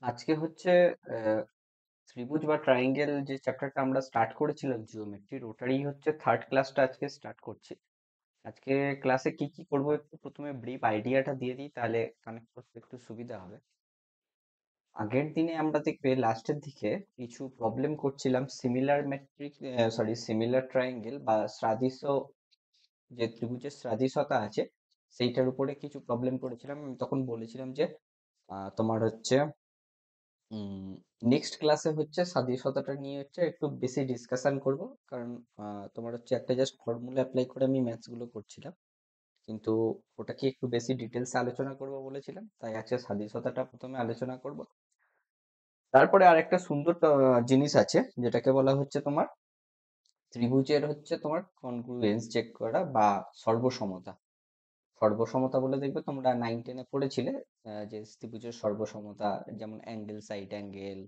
আজকে হচ্ছে ত্রিভুজ বা ট্রায়াঙ্গেল যে চ্যাপ্টারটা আমরা স্টার্ট করেছিলাম জিওমেট্রির, ওটারই হচ্ছে থার্ড ক্লাসটা আজকে স্টার্ট করছি। আজকে ক্লাসে কি কি করব একটু প্রথমে ব্রিফ আইডিয়াটা দিয়ে দিই, তাহলে কানেক্ট করতে একটু সুবিধা হবে। আগের দিনে আমরা দেখবে লাস্টের দিকে কিছু প্রবলেম করছিলাম সিমিলার মেট্রিক, সিমিলার ট্রায়াঙ্গেল বা সাদৃশ্য, যে ত্রিভুজের সাদৃশ্যতা আছে সেইটার উপরে কিছু প্রবলেম করেছিলাম। আমি তখন বলেছিলাম যে তোমার হচ্ছে নেক্সট ক্লাসে হচ্ছে স্বাধীনতাটা নিয়ে হচ্ছে একটু বেশি ডিসকাশন করব। কারণ তোমার হচ্ছে একটা জাস্ট ফর্মুলা অ্যাপ্লাই করে আমি ম্যাথস গুলো করছিলাম, কিন্তু ওটাকে একটু বেশি ডিটেলসে আলোচনা করব বলেছিলাম, তাই আজকে স্বাধীনতাটা প্রথমে আলোচনা করব। তারপরে আরেকটা সুন্দর জিনিস আছে, যেটাকে বলা হচ্ছে তোমার ত্রিভুজের হচ্ছে তোমার কনগ্রুয়েন্স চেক করা বা সর্বসমতা। সর্বসমতা বলে দেখবে তোমরা 9-10-এ পড়েছিলে, যে ত্রিভুজের সর্বসমতা, যেমন angle side angle,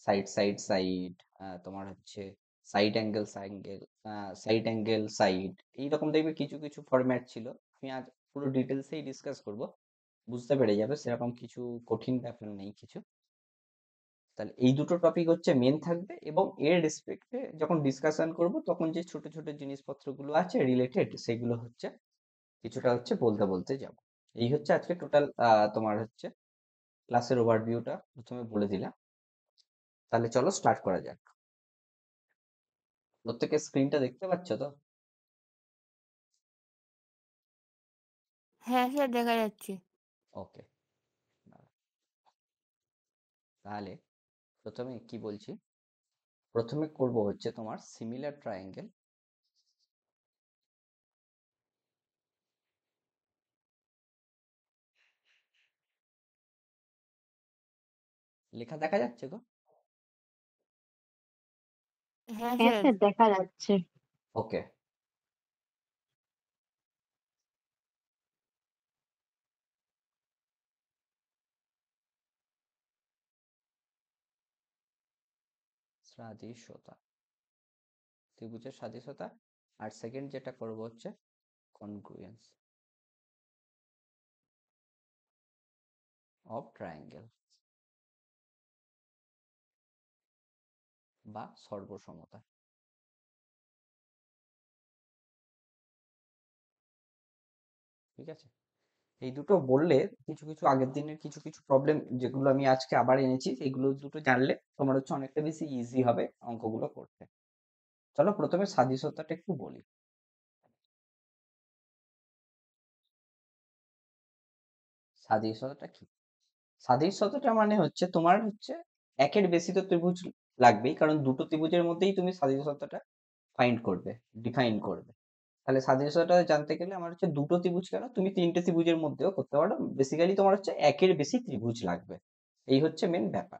side side side, তোমার হচ্ছে side angle angle, side angle side, এইরকম দেখবে কিছু কিছু ফরম্যাট ছিল। আমি আজ পুরো ডিটেলসেই ডিসকাস করব, বুঝতে পেরে যাবে, সেরকম কিছু কঠিন ব্যাপার নেই কিছু। তাহলে এই দুটো টপিক হচ্ছে মেন থাকবে, এবং এর রেসপেক্টে যখন ডিসকাশন করব তখন যে ছোট ছোট জিনিসপত্রগুলো আছে রিলেটেড, সেগুলো হচ্ছে কিছুটা হচ্ছে বলতে বলতে যাব। এই হচ্ছে আজকে টোটাল তোমার হচ্ছে ক্লাসের ওভারভিউটা প্রথমে বলে দিলাম। তাহলে চলো স্টার্ট করা যাক। প্রত্যেকের স্ক্রিনটা দেখতে পাচ্ছ তো? হ্যাঁ স্যার, দেখা যাচ্ছে। ওকে। তাহলে প্রথমে কি বলছি, প্রথমে করব হচ্ছে তোমার সিমিলার ট্রায়াঙ্গেল। লেখা দেখা যাচ্ছে তো? হ্যাঁ হ্যাঁ স্যার। স্যার, দেখা যাচ্ছে। ওকে। সাদৃশ্যতা, ত্রিভুজের সাদৃশ্যতা। আর সেকেন্ড যেটা করব হচ্ছে কনগ্রুয়েন্স অফ ট্রায়াঙ্গেল বা সর্বসমতা। ঠিক আছে, এই দুটো বললে কিছু কিছু আগের দিনের কিছু কিছু প্রবলেম যেগুলো আমি আজকে আবার এনেছি, এগুলো দুটো জানলে তোমার হচ্ছে অনেকটা বেশি ইজি হবে অঙ্কগুলো করতে। চলো প্রথমে সাদৃশ্যতাটা একটু বলি। সাদৃশ্যতাটা কি? সাদৃশ্যতাটা মানে হচ্ছে তোমার হচ্ছে একের বেশি তো ত্রিভুজ লাগবেই, কারণ দুটো ত্রিভুজের মধ্যেই তুমি সাদৃশ্যতাটা ফাইন্ড করবে, ডিফাইন করবে। তাহলে সাদৃশ্যতা জানতে গেলে আমার হচ্ছে দুটো ত্রিভুজ কেন, তুমি তিনটে ত্রিভুজের মধ্যেও করতে পারো, বেসিক্যালি তোমার হচ্ছে একের বেশি ত্রিভুজ লাগবে। এই হচ্ছে মেন ব্যাপার।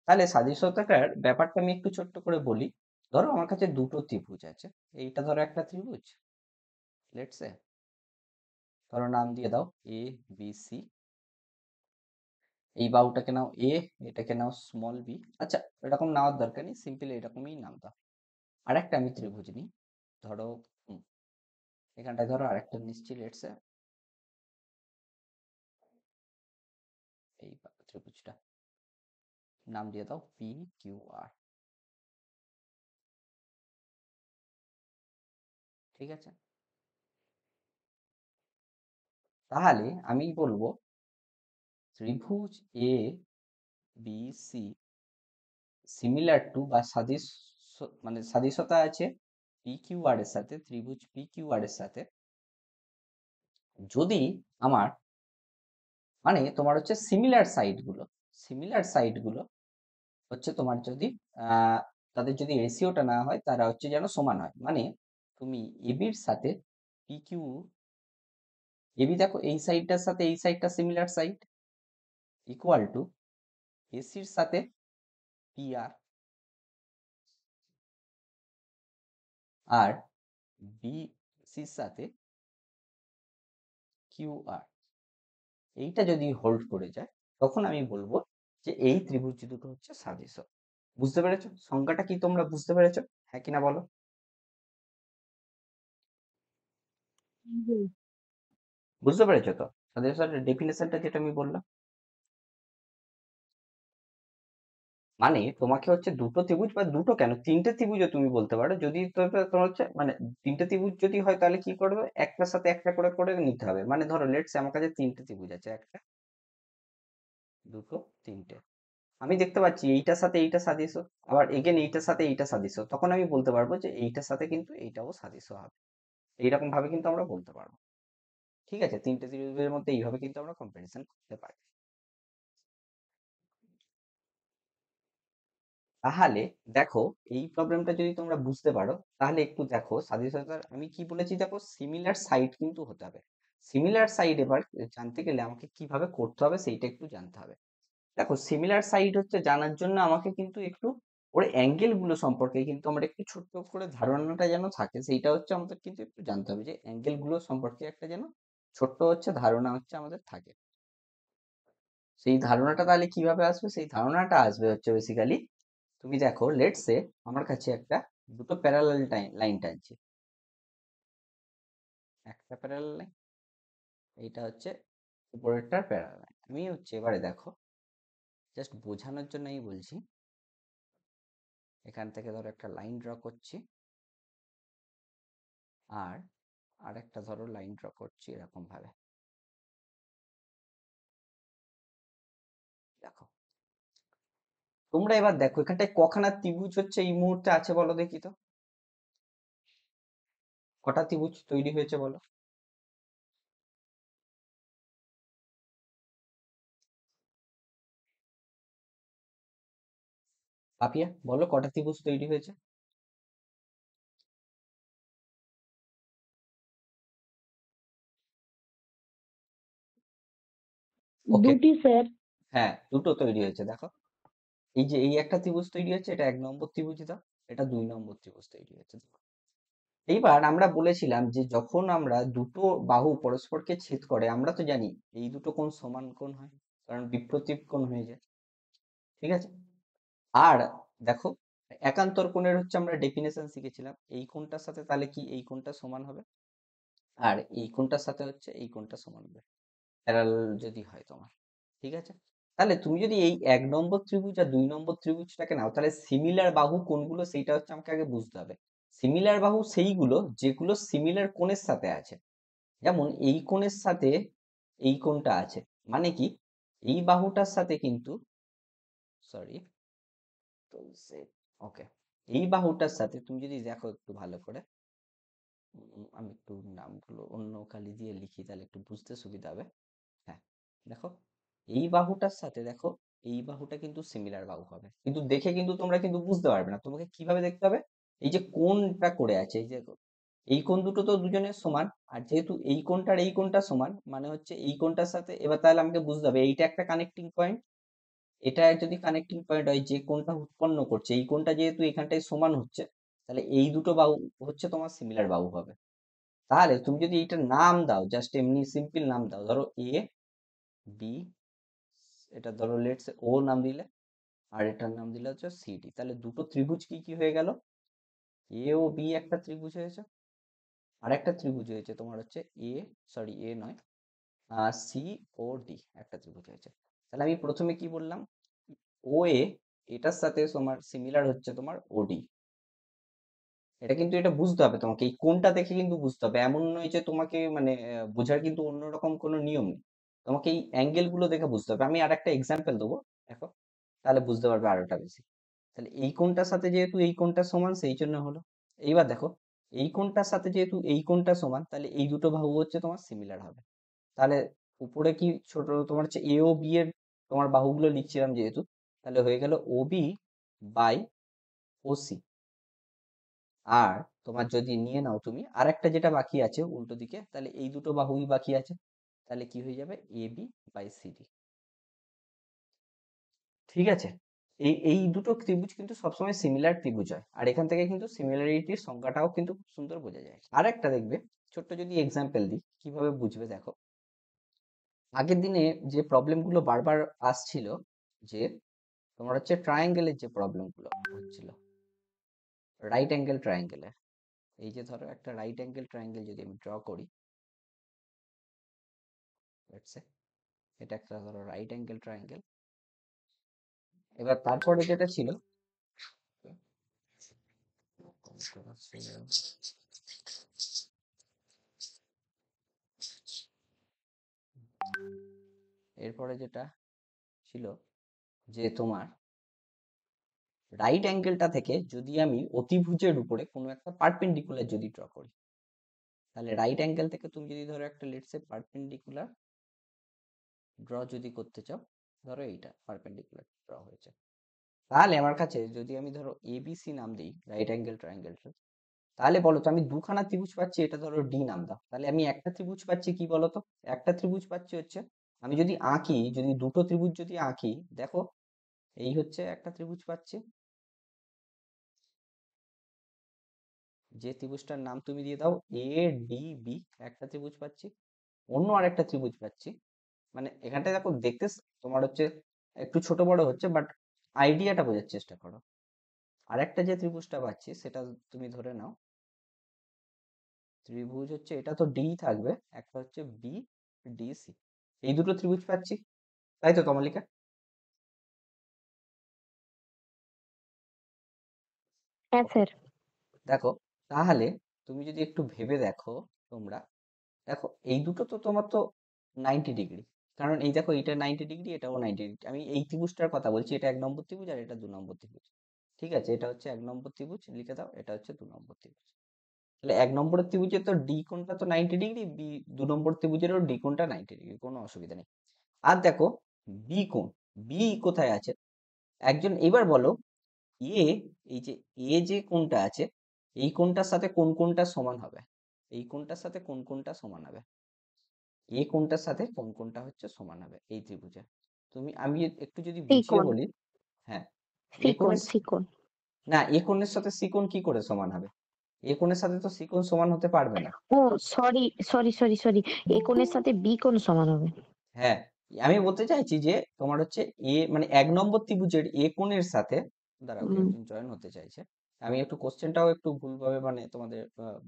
তাহলে সাদৃশ্যতাটার ব্যাপারটা আমি একটু ছোট্ট করে বলি। ধরো আমার কাছে দুটো ত্রিভুজ আছে, এইটা ধরো একটা ত্রিভুজ, লেটস সে, ধরো নাম দিয়ে দাও এ বি সি। এই বাহুটাকে নাও এ, এটাকে নাও স্মল বি। আচ্ছা, এরকম নেওয়ার দরকার নেই, সিম্পল এরকমই নাম দাও। আরেকটা আমি ত্রিভুজ নিই, ধরো এখানটায় ধরো আরেকটা নিচ্ছি, লেটস সে এই ত্রিভুজটা, নাম দিয়ে দাও পি কিউ আর। ঠিক আছে, তাহলে আমি বলবো ত্রিভুজ A B C similar to বা সাদৃশ্য, মানে সাদৃশ্যতা আছে পি কিউ আর এর সাথে, ত্রিভুজ পি কিউ আর এর সাথে, যদি আমার মানে তোমার হচ্ছে সিমিলার সাইড গুলো হচ্ছে তোমার যদি আহ তাদের যদি রেশিওটা না হয়, তারা হচ্ছে যেন সমান হয়। মানে তুমি এবির সাথে পি কিউ, এবি দেখো এই সাইডটার সাথে এই সাইডটা সিমিলার সাইড, ইকুয়াল টু এসির সাথে পি আর, আর বি সির সাথে কিউ আর, এইটা যদি হোল্ড করে যায়, তখন আমি বলবো যে এই ত্রিভুজ দুটো হচ্ছে সাদৃশ্য। বুঝতে পেরেছো সংজ্ঞাটা কি? তোমরা বুঝতে পেরেছো? হ্যাঁ কিনা বলো? হুম। বুঝতে পেরেছো তো সাদৃশ্যতার ডেফিনেশনটা যেটা আমি বললাম? মানে তোমাকে হচ্ছে দুটো ত্রিভুজ বা দুটো কেন তিনটে ত্রিভুজও তুমি বলতে পারো, যদি তোমার হচ্ছে মানে তিনটে ত্রিভুজ যদি হয় তাহলে কি করবে, একটার সাথে একটা করে করে নিতে হবে। মানে ধরো লেটস আমার কাছে তিনটে ত্রিভুজ আছে, একটা দুটো তিনটে, আমি দেখতে পাচ্ছি এইটার সাথে এইটা সাদৃশ্য, আবার এগেন এইটার সাথে এইটা সাদৃশ্য, তখন আমি বলতে পারবো যে এইটার সাথে কিন্তু এইটাও সাদৃশ্য হবে। এইরকম ভাবে কিন্তু আমরা বলতে পারবো। ঠিক আছে, তিনটে ত্রিভুজের মধ্যে এইভাবে কিন্তু আমরা কম্পারিজন করতে পারি। তাহলে দেখো, এই প্রবলেমটা যদি তোমরা বুঝতে পারো তাহলে একটু দেখো সাদৃশ্যতার আমি কি বলেছি, দেখো সিমিলার সাইড কিন্তু হতে হবে। সিমিলার সাইড এবার জানতে গেলে আমাকে কিভাবে করতে হবে সেইটা একটু জানতে হবে। দেখো সিমিলার সাইড হচ্ছে জানার জন্য আমাকে কিন্তু একটু ওর অ্যাঙ্গেল গুলো সম্পর্কে কিন্তু আমার একটু ছোট্ট করে ধারণাটা যেন থাকে, সেইটা হচ্ছে আমাদের কিন্তু একটু জানতে হবে, যে অ্যাঙ্গেল গুলো সম্পর্কে একটা যেন ছোট্ট হচ্ছে ধারণা হচ্ছে আমাদের থাকে। সেই ধারণাটা তাহলে কিভাবে আসবে, সেই ধারণাটা আসবে হচ্ছে বেসিক্যালি, তুমি দেখো লেটস সে আমার কাছে একটা দুটো প্যারালাল লাইন টানছি, একটা প্যারালাল লাইন, এইটা হচ্ছে উপরেরটার প্যারালাল লাইন। আমি হচ্ছে এবারে দেখো জাস্ট বোঝানোর জন্যই বলছি, এখান থেকে ধরো একটা লাইন ড্র করছি, আর আরেকটা ধরো লাইন ড্র করছি এরকম ভাবে। দেখো তোমরা এবার দেখো এখানটায় কখানা ত্রিভুজ হচ্ছে এই মুহূর্তে আছে বলো দেখি তো, কটা ত্রিভুজ তৈরি হয়েছে বলো। পাপিয়া বলো কটা ত্রিভুজ তৈরি হয়েছে। ওকে, দুটি স্যার। হ্যাঁ দুটো তৈরি হয়েছে। দেখো এই যে এই একটা ত্রিভুজ তৈরি হচ্ছে, এটা 1 নম্বর ত্রিভুজ, দাও এটা 2 নম্বর ত্রিভুজ তৈরি হচ্ছে। এইবার আমরা বলেছিলাম যে যখন আমরা দুটো বাহু পরস্পরকে ছেদ করে আমরা তো জানি এই দুটো কোণ সমান কোণ হয়, কারণ বিপ্রতীপ কোণ হয়ে যায়। ঠিক আছে, আর দেখো একান্তর কোণের হচ্ছে আমরা ডেফিনেশন শিখেছিলাম, এই কোণটার সাথে তাহলে কি এই কোণটা সমান হবে, আর এই কোণটার সাথে হচ্ছে এই কোণটা সমান হবে প্যারালাল যদি হয় তোমার। ঠিক আছে, তাহলে তুমি যদি এই 1 নম্বর ত্রিভুজ আর 2 নম্বর ত্রিভুজটাকে নাও, তাহলে সিমিলার বাহু কোনগুলো সেইটা হচ্ছে আমাকে আগে বুঝতে হবে। সিমিলার বাহু সেইগুলো যেগুলো সিমিলার কোণের সাথে আছে, যেমন এই কোণের সাথে এই কোণটা আছে, মানে কি এই বাহুটার সাথে কিন্তু, সরি তো ওকে, এই বাহুটার সাথে তুমি যদি দেখো একটু ভালো করে, আমি একটু নামগুলো অন্য কালি দিয়ে লিখি তাহলে একটু বুঝতে সুবিধা হবে। হ্যাঁ দেখো, এই বাহুটার সাথে দেখো এই বাহুটা কিন্তু সিমিলার বাহু হবে, কিন্তু দেখে কিন্তু তোমরা কিন্তু বুঝতে পারবে না, তোমাকে কিভাবে দেখতে হবে, এই যে কোণটা করে আছে, এই যে এই কোণ দুটো তো দুজনের সমান, আর যেহেতু এই কোণটার এই কোণটা সমান মানে হচ্ছে এই কোণটার সাথে, এবার তাহলে আমাকে বুঝতে হবে এইটা একটা কানেক্টিং পয়েন্ট, এটা যদি কানেক্টিং পয়েন্ট হয়, যে কোণটা উৎপন্ন করছে এই কোণটা যেহেতু এখানটায় সমান হচ্ছে, তাহলে এই দুটো বাহু হচ্ছে তোমার সিমিলার বাহু হবে। তাহলে তুমি যদি এইটার নাম দাও, জাস্ট এমনি সিম্পল নাম দাও, ধরো এ বি, এটা ধরো লেটস ও নাম দিলে, আর এটার নাম দিলে হচ্ছে সিডি, তাহলে দুটো ত্রিভুজ কি কি হয়ে গেল, এ ও বি একটা ত্রিভুজ হয়েছে, আর একটা ত্রিভুজ হয়েছে তোমার হচ্ছে এ, সরি এ নয়, সি ও ডি একটা ত্রিভুজ হয়েছে। তাহলে আমি প্রথমে কি বললাম, ও এ এটার সাথে তোমার সিমিলার হচ্ছে তোমার ওডি, এটা কিন্তু এটা বুঝতে হবে তোমাকে, এই কোনটা দেখে কিন্তু বুঝতে হবে, এমন নয় যে তোমাকে মানে বোঝার কিন্তু অন্যরকম কোনো নিয়ম নেই, তোমাকে এই অ্যাঙ্গেল গুলো দেখে বুঝতে হবে। আমি আর একটা এক্সাম্পল দেবো, দেখো তাহলে বুঝতে পারবে আরোটা বেশি। তাহলে এই কোণটার সাথে যেহেতু এই কোণটা সমান সেই জন্য হলো, এইবার দেখো এই কোণটার সাথে যেহেতু এই কোণটা সমান, তাহলে এই দুটো বাহু হচ্ছে তোমার সিমিলার হবে। তাহলে উপরে কি ছোট তোমার হচ্ছে এ ও বি এর তোমার বাহুগুলো লিখছিলাম যেহেতু, তাহলে হয়ে গেল ও বি বাই ও সি। আর তোমার যদি নিয়ে নাও তুমি আরেকটা যেটা বাকি আছে উল্টো দিকে, তাহলে এই দুটো বাহুই বাকি আছে, তাহলে কি হয়ে যাবে এ বি বাই সিডি। ঠিক আছে, এই এই দুটো ত্রিভুজ কিন্তু সবসময় সিমিলার ত্রিভুজ হয়, আর এখান থেকে কিন্তু সিমিলারিটির সংখ্যাটাও কিন্তু খুব সুন্দর বোঝা যায়। আর একটা দেখবে ছোট্ট যদি এক্সাম্পল দিই কিভাবে বুঝবে, দেখো আগের দিনে যে প্রবলেম গুলো বারবার আসছিল, যে তোমার হচ্ছে ট্রায়াঙ্গেলের যে প্রবলেম গুলো হচ্ছিল, রাইট অ্যাঙ্গেল ট্রায়াঙ্গেলের, এই যে ধরো একটা রাইট অ্যাঙ্গেল ট্রায়াঙ্গেল যদি আমি ড্র করি, লেটস সে এটা একটা ধরো রাইট অ্যাঙ্গেল ট্রায়াঙ্গেল, এবার তারপরে যেটা ছিল, এরপরে যেটা ছিল যে তোমার রাইট অ্যাঙ্গেলটা থেকে যদি আমি অতিভুজের উপরে কোনো একটা পারপেন্ডিকুলার যদি ড্র করি, তাহলে রাইট অ্যাঙ্গেল থেকে তুমি যদি ধরো একটা লেটস সে পারপেন্ডিকুলার ড্র যদি করতে চাও, ধরো এইটা পারপেন্ডিকুলার ড্র হয়েছে, তাহলে আমার কাছে যদি আমি ধরো এবিসি নাম দিই রাইট অ্যাঙ্গেল ট্রায়াঙ্গেলটা, তাহলে বলো তো আমি দুখানা ত্রিভুজ পাচ্ছি, এটা ধরো ডি নাম দাও, তাহলে আমি একটা ত্রিভুজ পাচ্ছি কি বলো তো, একটা ত্রিভুজ পাচ্ছি হচ্ছে, আমি যদি আঁকি, যদি দুটো ত্রিভুজ যদি আঁকি, দেখো এই হচ্ছে একটা ত্রিভুজ পাচ্ছি, যে ত্রিভুজটার নাম তুমি দিয়ে দাও এ ডি বি, একটা ত্রিভুজ পাচ্ছি, অন্য আরেকটা ত্রিভুজ পাচ্ছি, মানে এখানটায় দেখো দেখতে তোমার হচ্ছে একটু ছোট বড় হচ্ছে, বাট আইডিয়াটা বোঝার চেষ্টা করো। আরেকটা যে ত্রিভুজটা পাচ্ছি সেটা তুমি ধরে নাও ত্রিভুজ হচ্ছে, এটা তো ডি থাকবে, একটা হচ্ছে বি ডি সি, এই দুটো ত্রিভুজ পাচ্ছি, তাই তো কমলিকা? হ্যাঁ ওকে, স্যার। দেখো তাহলে তুমি যদি একটু ভেবে দেখো, তোমরা দেখো এই দুটো তো তোমার তো 90 ডিগ্রি, কারণ এই দেখো এইটা 90 ডিগ্রি, এটাও 90 ডিগ্রি, আমি এই ত্রিভুজটার কথা বলছি, এটা 1 নম্বর ত্রিভুজ আর এটা 2 নম্বর ত্রিভুজ, ঠিক আছে, এটা হচ্ছে 1 নম্বর ত্রিভুজ লিখে দাও, এটা হচ্ছে 2 নম্বর ত্রিভুজ, তাহলে 1 নম্বরের ত্রিভুজের তো ডি কোণটা তো 90 ডিগ্রি, 2 নম্বর ত্রিভুজেরও ডি কোণটা 90 ডিগ্রি, কোনো অসুবিধা নেই। আর দেখো বি কোণ, বি কোথায় আছে, একজন এবার বলো এ, এই যে এ যে কোণটা আছে, এই কোণটার সাথে কোন কোণটা সমান হবে, এই কোণটার সাথে কোন কোণটা সমান হবে, এ কোণটার সাথে কোন কোণটা হচ্ছে সমান হবে এই ত্রিভুজে, তুমি আমি একটু যদি বুঝিয়ে সিকোণ। বলি, হ্যাঁ, এ সিকোণ কোণের, সিকোণ। না এ কোণের সাথে সি কোণ কি করে সমান হবে, এ কোণের সাথে তো সি কোণ সমান হতে পারবে না। ও সরি সরি সরি সরি, এ কোণের সাথে বি কোণ সমান হবে। হ্যাঁ, আমি বলতে চাইছি যে তোমার হচ্ছে এ মানে 1 নম্বর ত্রিভুজের এ কোণের সাথে, দাঁড়াও কেউ হুম। একজন জয়েন হতে চাইছে, আমি একটু কোশ্চেনটাও একটু ভুলভাবে মানে তোমাদের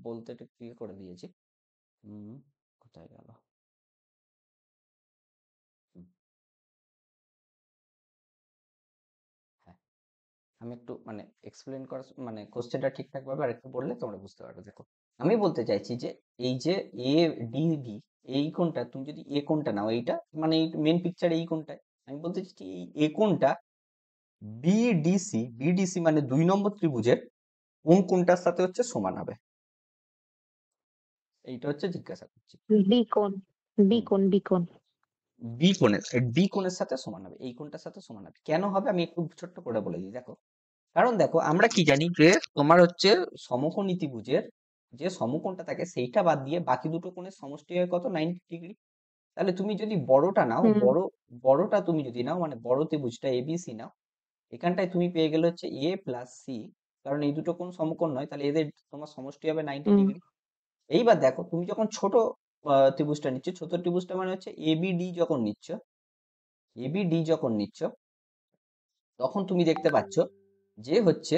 বলতে একটু ক্লিয়ার করে দিয়েছি। হুম, কোথায় গেল? হুম, হ্যাঁ, আমি একটু মানে এক্সপ্লেন করার মানে কোশ্চেনটা ঠিকঠাক ভাবে আরেকটু বললে তোমরা বুঝতে পারবে। দেখো আমি বলতে চাইছি যে এই যে এ ডি বি, এই কোণটা তুমি যদি এ কোণটা নাও, এইটা মানে এই মেন পিকচার এই কোণটায়, আমি বলতে চাইছি এই এ কোণটা বিডিসি, বিডিসি মানে 2 নম্বর ত্রিভুজের কোন কোনটার সাথে হচ্ছে সমান হবে, এইটা হচ্ছে জিজ্ঞাসা করছি। বি কোণ। বি হুম, কোণ বি কোণ। বি কোণের সাথে সমান হবে, এই কোণটার সাথে সমান হবে, কেন হবে আমি একটু ছোট্ট করে বলে দিই। দেখো কারণ দেখো আমরা কি জানি যে তোমার হচ্ছে সমকোণী ত্রিভুজের যে সমকোণটা থাকে সেইটা বাদ দিয়ে বাকি দুটো কোণের সমষ্টি হয় কত, 90 ডিগ্রি। তাহলে তুমি যদি বড়টা নাও, হুম। বড়টা তুমি যদি নাও মানে বড় ত্রিভুজটা এবিসি নাও, এখানটায় তুমি পেয়ে গেলে হচ্ছে এ প্লাস সি, কারণ এই দুটো কোণ সমকোণ নয়, তাহলে এদের তোমার সমষ্টি হবে 90 হুম। ডিগ্রি। এইবার দেখো তুমি যখন ছোট ত্রিভুজটা নিচ্ছ, ছোট ত্রিভুজটা মানে হচ্ছে এবিডি যখন নিচ্ছ, এবিডি যখন নিচ্ছ, তখন তুমি দেখতে পাচ্ছ যে হচ্ছে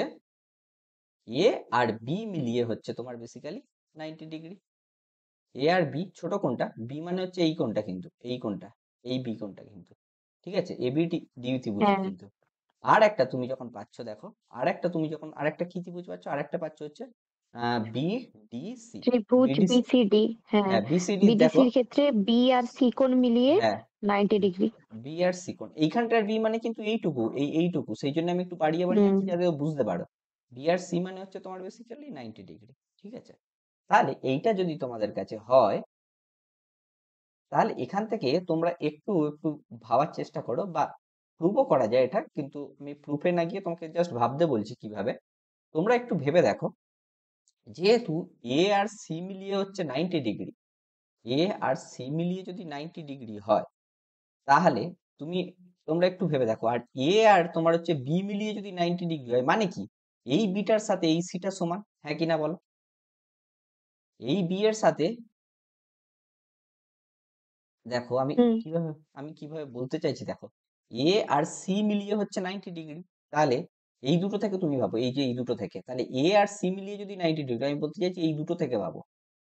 এ আর বি মিলিয়ে হচ্ছে তোমার বেসিক্যালি 90 ডিগ্রি। এ আর বি ছোট কোণটা, বি মানে হচ্ছে এই কোণটা, কিন্তু এই কোণটা, এই বি কোণটা কিন্তু, ঠিক আছে, এবি ডি ত্রিভুজের হ্যাঁ। কিন্তু। আর একটা তুমি যখন পাচ্ছ দেখো, আর একটা তুমি যখন আরেকটা কি ত্রিভুজ পাচ্ছ, আরেকটা পাচ্ছ হচ্ছে বি ডি সি, ত্রিভুজ বিডিসি, বিসিডি। হ্যাঁ। হ্যাঁ বিসিডি দেখো, বিডিসির ক্ষেত্রে বি আর সি কোণ মিলিয়ে হ্যাঁ 90 ডিগ্রি। বি আর সি কোণ, এইখানটার বি মানে কিন্তু এইটুকু, এইটুকু, সেই জন্য আমি একটু বাড়িয়ে বাড়িয়ে হুম। আনছি যাতে ও বুঝতে পারো, বি আর সি মানে হচ্ছে তোমার বেসিক্যালি 90 ডিগ্রি, ঠিক আছে। তাহলে এইটা যদি তোমাদের কাছে হয়, তাহলে এখান থেকে তোমরা একটু একটু ভাবার চেষ্টা করো, বা প্রুফও করা যায় এটা, কিন্তু আমি প্রুফে না গিয়ে তোমাকে জাস্ট ভাবতে বলছি কিভাবে, তোমরা একটু ভেবে দেখো, যেহেতু এ আর সি মিলিয়ে হচ্ছে 90 ডিগ্রি, এ আর সি মিলিয়ে যদি 90 ডিগ্রি হয়, তাহলে তুমি তোমরা একটু ভেবে দেখো, আর এ আর তোমার হচ্ছে বি মিলিয়ে যদি 90 ডিগ্রি হয় মানে কি, এই বিটার সাথে এই সিটা সমান, হ্যাঁ কিনা বলো, এই বি এর সাথে, দেখো হুম। আমি কিভাবে বলতে চাইছি, দেখো এ আর সি মিলিয়ে হচ্ছে 90 ডিগ্রি, তাহলে এই দুটো থেকে তুমি ভাবো, এই যে এই দুটো থেকে, তাহলে এ আর সি মিলিয়ে যদি 90 ডিগ্রি, আমি বলতে চাইছি এই দুটো থেকে ভাবো,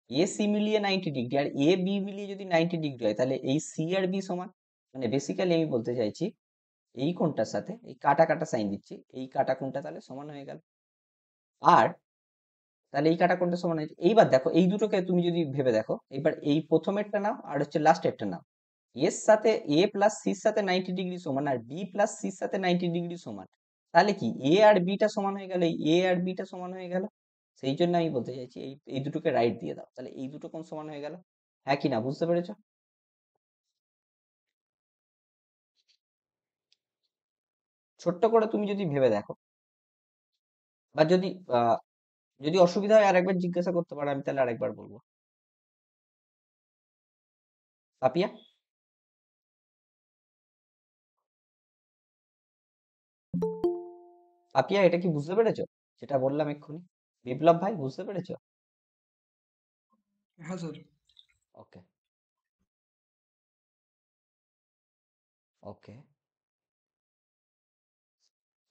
এ সি মিলিয়ে 90 ডিগ্রি আর এ বি মিলিয়ে যদি 90 ডিগ্রি হয়, তাহলে এই সি আর বি সমান, মানে বেসিক্যালি আমি বলতে চাইছি এই কোণটার সাথে এই কাটা কাটা সাইন দিচ্ছি, এই কাটা কোণটা তাহলে সমান হয়ে গেল। আর তাহলে এই কাটা কোণটা সমান হয়েছে। এইবার দেখো এই দুটোকে তুমি যদি ভেবে দেখো, এবার এই প্রথমেরটা নাও আর হচ্ছে লাস্টেরটা নাও। এর সাথে এ প্লাস সির সাথে 90 ডিগ্রি সমান, আর বি প্লাস সির সাথে 90 ডিগ্রি সমান। তাহলে কি এ আর বিটা সমান হয়ে গেল, এই এ আর বিটা সমান হয়ে গেল। সেই জন্য আমি বলতে চাইছি এই এই দুটোকে রাইট দিয়ে দাও, তাহলে এই দুটো কোণ সমান হয়ে গেল। হ্যাঁ কি না, বুঝতে পেরেছো? ছোট্ট করে তুমি যদি ভেবে দেখো, বা যদি যদি অসুবিধা হয় আরেকবার জিজ্ঞাসা করতে পারো, আমি তাহলে আরেকবার বলবো। পাপিয়া, পাপিয়া, এটা কি বুঝতে পেরেছো যেটা বললাম এক্ষুনি? বিপ্লব ভাই, বুঝতে পেরেছো? হ্যাঁ স্যার। ওকে, ওকে।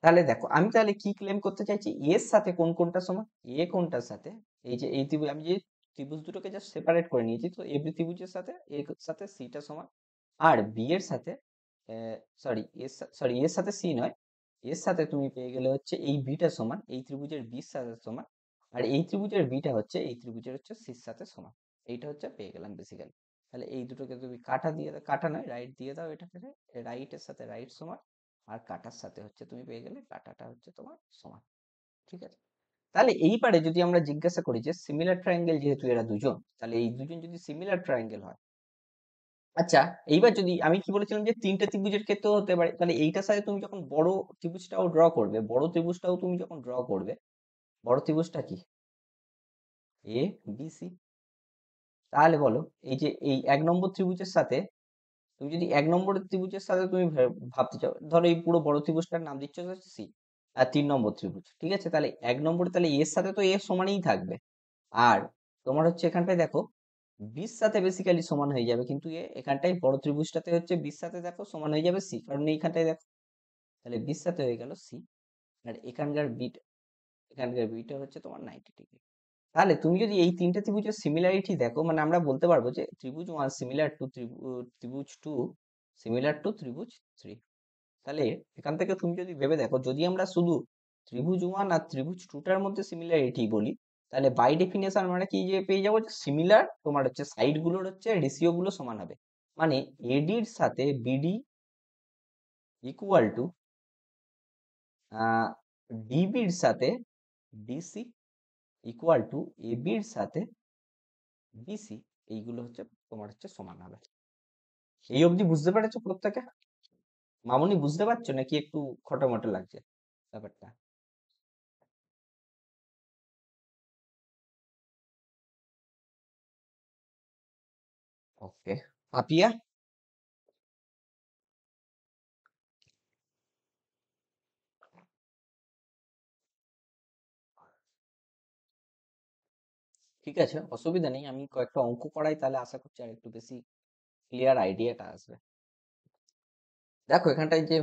তাহলে দেখো আমি তাহলে কি ক্লেম করতে চাইছি, এর সাথে কোন কোনটা সমান, এ কোনটার সাথে এই যে এই ত্রিভুজ, আমি যে ত্রিভুজ দুটোকে জাস্ট সেপারেট করে নিয়েছি, তো এবি ত্রিভুজের সাথে এর সাথে সিটা সমান। আর বি এর সাথে এর সাথে সি নয়, এর সাথে তুমি পেয়ে গেলে হচ্ছে এই বিটা সমান এই ত্রিভুজের বির সাথে সমান। আর এই ত্রিভুজের বিটা হচ্ছে এই ত্রিভুজের হচ্ছে সির সাথে সমান। এইটা হচ্ছে পেয়ে গেলাম বেসিক্যালি। তাহলে এই দুটোকে তুমি কাটা দিয়ে দাও, কাটা নয় রাইট দিয়ে দাও, এটাকে রাইটের সাথে রাইট সমান, আর কাটার সাথে হচ্ছে তুমি পেয়ে গেলে কাটাটা হচ্ছে তোমার সমান। ঠিক আছে? তাহলে এইবারে যদি আমরা জিজ্ঞাসা করি যে সিমিলার ট্রায়াঙ্গেল, যেহেতু এরা দুজন, তাহলে এই দুজন যদি সিমিলার ট্রায়াঙ্গেল হয়, আচ্ছা এইবার যদি আমি কি বলেছিলাম যে তিনটে ত্রিভুজের ক্ষেত্রেও হতে পারে, তাহলে এইটার সাথে তুমি যখন বড় ত্রিভুজটাও ড্র করবে, বড় ত্রিভুজটাও তুমি যখন ড্র করবে, বড় ত্রিভুজটা কি এ বি সি। তাহলে বলো এই যে এই 1 নম্বর ত্রিভুজের সাথে তুমি যদি 1 নম্বরের ত্রিভুজের সাথে তুমি ভাবতে চাও, ধরো এই পুরো বড় ত্রিভুজটার নাম দিচ্ছ হচ্ছে সি, আর 3 নম্বর ত্রিভুজ, ঠিক আছে? তাহলে 1 নম্বরে তাহলে এর সাথে তো এ সমানই থাকবে। আর তোমার হচ্ছে এখানটায় দেখো বির সাথে বেসিক্যালি সমান হয়ে যাবে, কিন্তু এখানটায় বড় ত্রিভুজটাতে হচ্ছে বির সাথে দেখো সমান হয়ে যাবে সি, কারণ এইখানটায় দেখো, তাহলে বির সাথে হয়ে গেল সি। আর এখানকার বিটা হচ্ছে তোমার 90 ডিগ্রি। তাহলে তুমি যদি এই তিনটে ত্রিভুজের সিমিলারিটি দেখো, মানে আমরা বলতে পারবো যে ত্রিভুজ 1 সিমিলার টু ত্রিভুজ 2 সিমিলার টু ত্রিভুজ 3। তাহলে এখান থেকে তুমি যদি ভেবে দেখো, যদি আমরা শুধু ত্রিভুজ 1 আর ত্রিভুজ 2টার মধ্যে সিমিলারিটি বলি, তাহলে বাই ডেফিনেশন আমরা কি যে পেয়ে যাবো, যে সিমিলার তোমার হচ্ছে সাইড গুলোর হচ্ছে রেশিও গুলো সমান হবে। মানে এডির সাথে বিডি ইকুয়াল টু ডিবির সাথে ডিসি ইকুয়াল টু এবির সাথে বিসি। এইগুলো হচ্ছে তোমার হচ্ছে সমান হবে। এই অবধি বুঝতে পেরেছো প্রত্যেকে? মামুনি, বুঝতে পারছো নাকি একটু খটোমটো লাগছে ব্যাপারটা? ওকে, পাপিয়া? ঠিক আছে, অসুবিধা নেই, আমি কয়েকটা অঙ্ক করাই, তাহলে আশা করছি আর একটু বেশি ক্লিয়ার আইডিয়াটা আসবে। দেখো এখানটায় যে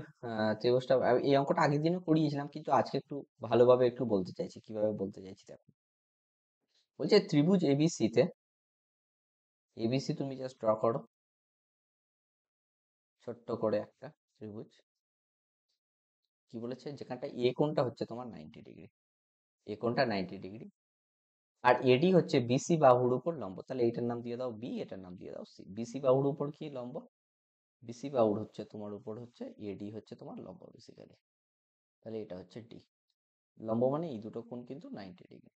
ত্রিভুজটা, এই অঙ্কটা আগের দিনও করিয়েছিলাম, কিন্তু আজকে একটু ভালোভাবে একটু বলতে চাইছি, কিভাবে বলতে চাইছি দেখো। বলছে ত্রিভুজ এবিসি তে, এবিসি তুমি জাস্ট ড্র করো ছোট্ট করে একটা ত্রিভুজ। কি বলেছে, যেখানটা এ কোণটা হচ্ছে তোমার 90 ডিগ্রি, এ কোণটা 90 ডিগ্রি, আর এডি হচ্ছে বিসি বাহুর উপর লম্ব, তাহলে এটার নাম দিয়ে দাও বি, এটার নাম দিয়ে দাও সি। বিসি বাহুর উপর কি লম্ব, বিসি বাহুর হচ্ছে তোমার উপর হচ্ছে এডি হচ্ছে তোমার লম্ব বেসিক্যালি। তাহলে এটা হচ্ছে ডি। লম্ব মানে এই দুটো কোণ কিন্তু 90 ডিগ্রি,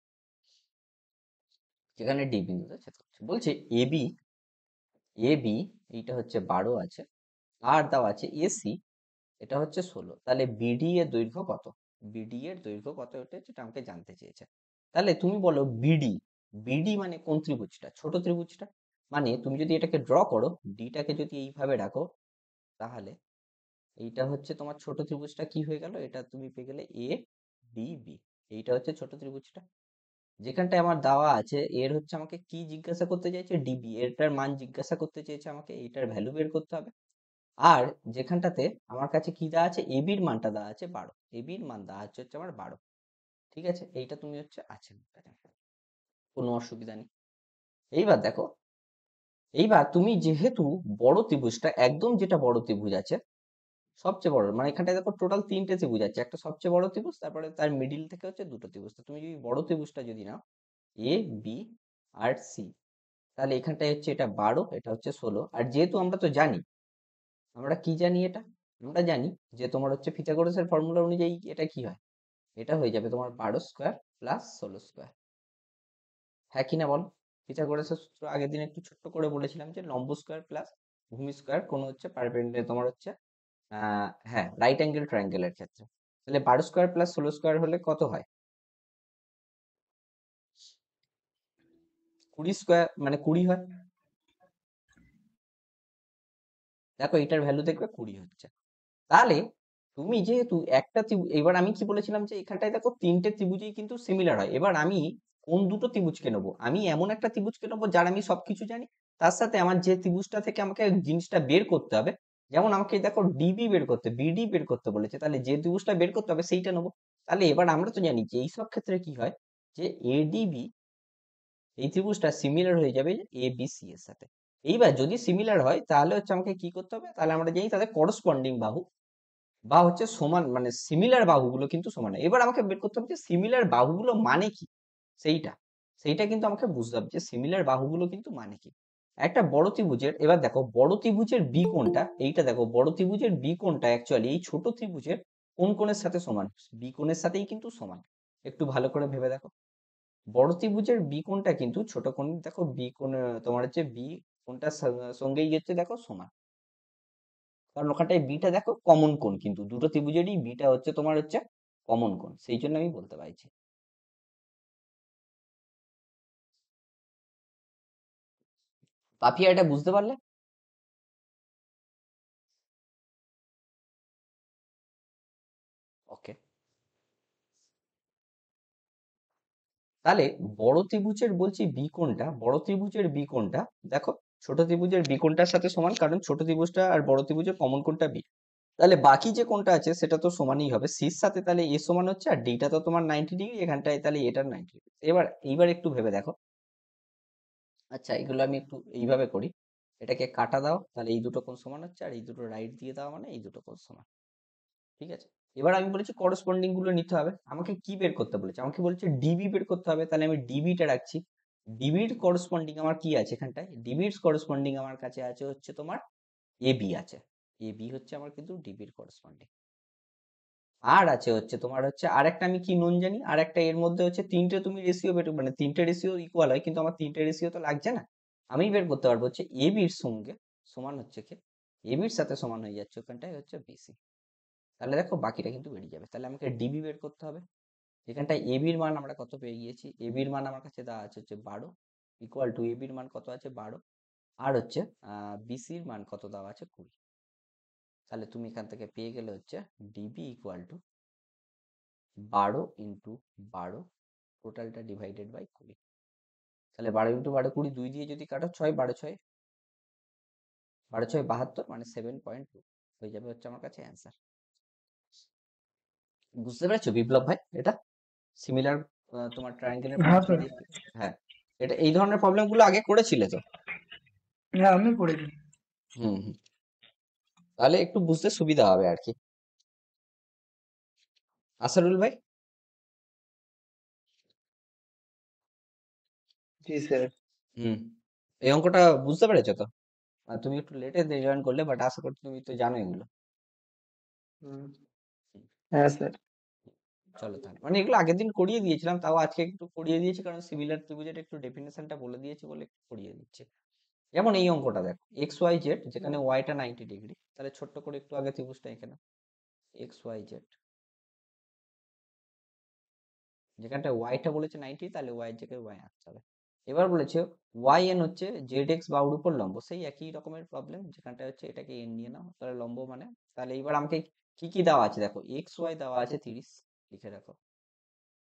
যেখানে ডি বিন্দুতে ছেদ করছে। বলছে এবি, এবি এইটা হচ্ছে 12 আছে, আর দাও আছে এসি, এটা হচ্ছে 16। তাহলে বিডি এর দৈর্ঘ্য কত, বিডি এর দৈর্ঘ্য কত, এটা যেটা আমাকে জানতে চেয়েছে। তাহলে তুমি বলো বিডি, বিডি মানে কোন ত্রিভুজটা, ছোট ত্রিভুজটা। মানে তুমি যদি এটাকে ড্র করো, ডিটাকে যদি এইভাবে রাখো, তাহলে এইটা হচ্ছে তোমার ছোট ত্রিভুজটা কি হয়ে গেল, এটা তুমি পেয়ে গেলে এ ডি বি। এইটা হচ্ছে ছোট ত্রিভুজটা, যেখানটায় আমার দেওয়া আছে এর হচ্ছে আমাকে কি জিজ্ঞাসা করতে চাইছে, ডিবি, এটার মান জিজ্ঞাসা করতে চেয়েছে আমাকে, এইটার ভ্যালু বের করতে হবে। আর যেখানটাতে আমার কাছে কি দেওয়া আছে, এবির মানটা দেওয়া আছে 12, এবির মান দেওয়া হচ্ছে আমার 12। ঠিক আছে, এইটা তুমি হচ্ছে আছে, কোনো অসুবিধা নেই। এইবার দেখো, এইবার তুমি যেহেতু বড় ত্রিভুজটা একদম যেটা বড় ত্রিভুজ আছে সবচেয়ে বড় মানে এখানটায় দেখো টোটাল তিনটে ত্রিভুজ আছে, একটা সবচেয়ে বড় ত্রিভুজ, তারপরে তার মিডিল থেকে হচ্ছে দুটো ত্রিভুজ। তো তুমি যদি বড় ত্রিভুজটা যদি নাও এ বি আর সি, তাহলে এখানটায় হচ্ছে এটা 12, এটা হচ্ছে 16। আর যেহেতু আমরা তো জানি, আমরা কি জানি এটা, আমরা জানি যে তোমার হচ্ছে পিথাগোরাসের ফর্মুলা অনুযায়ী এটা কি হয়, এটা হয়ে যাবে তোমার 12 স্কোয়ার প্লাস 16 স্কোয়ার। হ্যাঁ কি না বলো? পিথাগোরাসের সূত্র আগের দিন একটু ছোট্ট করে বলেছিলাম যে লম্ব স্কোয়ার প্লাস ভূমি স্কোয়ার কোন হচ্ছে পারপেন্ডিকুলার তোমার হচ্ছে হ্যাঁ রাইট অ্যাঙ্গেল ট্রায়াঙ্গেলের ক্ষেত্রে। তাহলে 12 স্কোয়ার প্লাস 16 স্কোয়ার হলে কত হয়? 20 স্কোয়ার মানে 20 হয়। দেখো এটার ভ্যালু দেখবে 20 হচ্ছে। তাহলে তুমি যেহেতু একটা এবার আমি কি বলেছিলাম যে এখানটায় দেখো তিনটে ত্রিভুজই কিন্তু সিমিলার হয়। এবার আমি কোন দুটো ত্রিভুজকে নেবো? আমি এমন একটা ত্রিভুজকে নেবো যার আমি সবকিছু জানি, তার সাথে আমার যে ত্রিভুজটা থেকে আমাকে জিনিসটা বের করতে হবে, যেমন আমাকে দেখো ডিবি বের করতে, বিডি বের করতে বলেছে, তাহলে যে ত্রিভুজটা বের করতে হবে সেইটা নেবো। তাহলে এবার আমরা তো জানি যে এইসব ক্ষেত্রে কি হয়, যে এডিবি এই ত্রিভুজটা সিমিলার হয়ে যাবে এ বি সি এর সাথে। এইবার যদি সিমিলার হয় তাহলে হচ্ছে আমাকে কি করতে হবে, তাহলে আমরা জানি তাদের করসপন্ডিং বাহু বা হচ্ছে সমান মানে সিমিলার বাহুগুলো কিন্তু সমান হয়। এবার আমাকে বের করতে হবে যে সিমিলার বাহুগুলো মানে কি, সেইটা সেইটা কিন্তু আমাকে বুঝতে হবে যে সিমিলার বাহুগুলো কিন্তু মানে কি। একটা বড় ত্রিভুজের, এবার দেখো বড় ত্রিভুজের বি কোণটা, এইটা দেখো বড় ত্রিভুজের বি কোণটা অ্যাকচুয়ালি এই ছোট ত্রিভুজের কোন কোণের সাথে সমান? বি কোণের সাথেই কিন্তু সমান। একটু ভালো করে ভেবে দেখো, বড় ত্রিভুজের বি কোণটা কিন্তু ছোট কোণ, দেখো বি কোণ তোমার হচ্ছে বি কোণটার সঙ্গেই হচ্ছে দেখো সমান, কারণ ওখানটায় বিটা দেখো কমন কোণ, কিন্তু দুটো ত্রিভুজেরই বিটা হচ্ছে তোমার হচ্ছে কমন কোণ, সেই জন্য আমি বলতে পারছি। পাপিয়া এটা বুঝতে পারলে? ওকে, তাহলে বড় ত্রিভুজের বলছি বি কোণটা, বড় ত্রিভুজের বি কোণটা দেখো ছোট ত্রিভুজের বি কোণটার সাথে সমান, কারণ ছোট ত্রিভুজটা আর বড় ত্রিভুজের কমন কোণটা বি। তাহলে বাকি যে কোণটা আছে সেটা তো সমানই হবে সির সাথে, তাহলে এ সমান হচ্ছে, আর ডিটা তো তোমার 90 ডিগ্রি এখানটায়, তাহলে এটার 90 ডিগ্রি। এইবার একটু ভেবে দেখো, আচ্ছা এগুলো আমি একটু এইভাবে করি, এটাকে কাটা দাও, তাহলে এই দুটো কোণ সমান হচ্ছে, আর এই দুটো রাইট দিয়ে দাও মানে এই দুটো কোণ সমান। ঠিক আছে, এবার আমি বলেছি করসপন্ডিং গুলো নিতে হবে। আমাকে কি বের করতে বলেছে? আমাকে বলেছে ডিবি বের করতে হবে, তাহলে আমি ডিবিটা রাখছি। ডিবির করসপন্ডিং আমার কি আছে এখানটায়? ডিবির করসপন্ডিং আমার কাছে আছে হচ্ছে তোমার এবি আছে, এবি হচ্ছে আমার কিন্তু ডিবির করসপন্ডিং। আর আছে হচ্ছে তোমার হচ্ছে আরেকটা, আমি কি নুন জানি, আর একটা এর মধ্যে হচ্ছে তিনটে তুমি রেশিও বের মানে তিনটে রেশিও ইকুয়াল হয়, কিন্তু আমার তিনটে রেশিও তো লাগছে না। আমি বের করতে পারবো হচ্ছে এবির সঙ্গে সমান হচ্ছে কি, এবির সাথে সমান হয়ে যাচ্ছে ওখানটায় হচ্ছে বিসি। তাহলে দেখো বাকিটা কিন্তু বেরিয়ে যাবে। তাহলে আমাকে ডিবি বের করতে হবে। এখানটায় এবির মান আমরা কত পেয়ে গিয়েছি, এবির মান আমার কাছে দেওয়া আছে হচ্ছে 12, ইকুয়াল টু এবির মান কত আছে 12, আর হচ্ছে বিসির মান কত দেওয়া আছে 20। তাহলে তুমি এখান থেকে পেয়ে গেলে হচ্ছে ডিবি ইকুয়াল টু 12 × 12, টোটালটা ডিভাইডেড বাই 20। তাহলে 12 × 12 20, 2 দিয়ে যদি কাটো 6, 12 6 72, মানে 7.2 হয়ে যাবে হচ্ছে আমার কাছে অ্যান্সার। বুঝতে পেরেছো বিপ্লব ভাই? এটা সিমিলার তোমার ট্রায়াঙ্গেলের হ্যাঁ পদ্ধতি স্যার। দিয়ে, হ্যাঁ এটা এই ধরনের প্রবলেম গুলো আগে করেছিলে তো? হ্যাঁ আমি করেছি। হুম হুম, তাহলে একটু বুঝতে সুবিধা হবে আর কি। আসারুল ভাই? জি স্যার। হুম, এই অঙ্কটা বুঝতে পেরেছো তো? তুমি একটু লেটে জয়েন করলে, বাট আশা করছি তুমি তো জানো এগুলো। হুম। হুম, হ্যাঁ স্যার। চলো তাহলে, মানে এগুলো আগের দিন করিয়ে দিয়েছিলাম, তাও আজকে একটু করিয়ে দিয়েছি, কারণ সিমিলার ত্রিভুজের একটু ডেফিনেশনটা বলে দিয়েছি বলে একটু করিয়ে দিচ্ছি। যেমন এই অঙ্কটা দেখো, এক্স ওয়াই জেড, যেখানে ওয়াইটা 90 ডিগ্রি, তাহলে ছোট্ট করে একটু আগে ত্রিভুজটা এখানে এক্স ওয়াই জেড, যেখানটা ওয়াইটা বলেছে 90, তাহলে ওয়াই এর জায়গায় ওয়াই আনতে হবে। এবার বলেছে ওয়াই এন হচ্ছে জেড এক্স বাহুর উপর লম্ব, সেই একই রকমের প্রবলেম, যেখানটা হচ্ছে এটাকে এন নিয়ে নাও, তাহলে লম্ব মানে, তাহলে এবার আমাকে কি কি দেওয়া আছে দেখো, এক্স ওয়াই দেওয়া আছে 30, লিখে রাখো।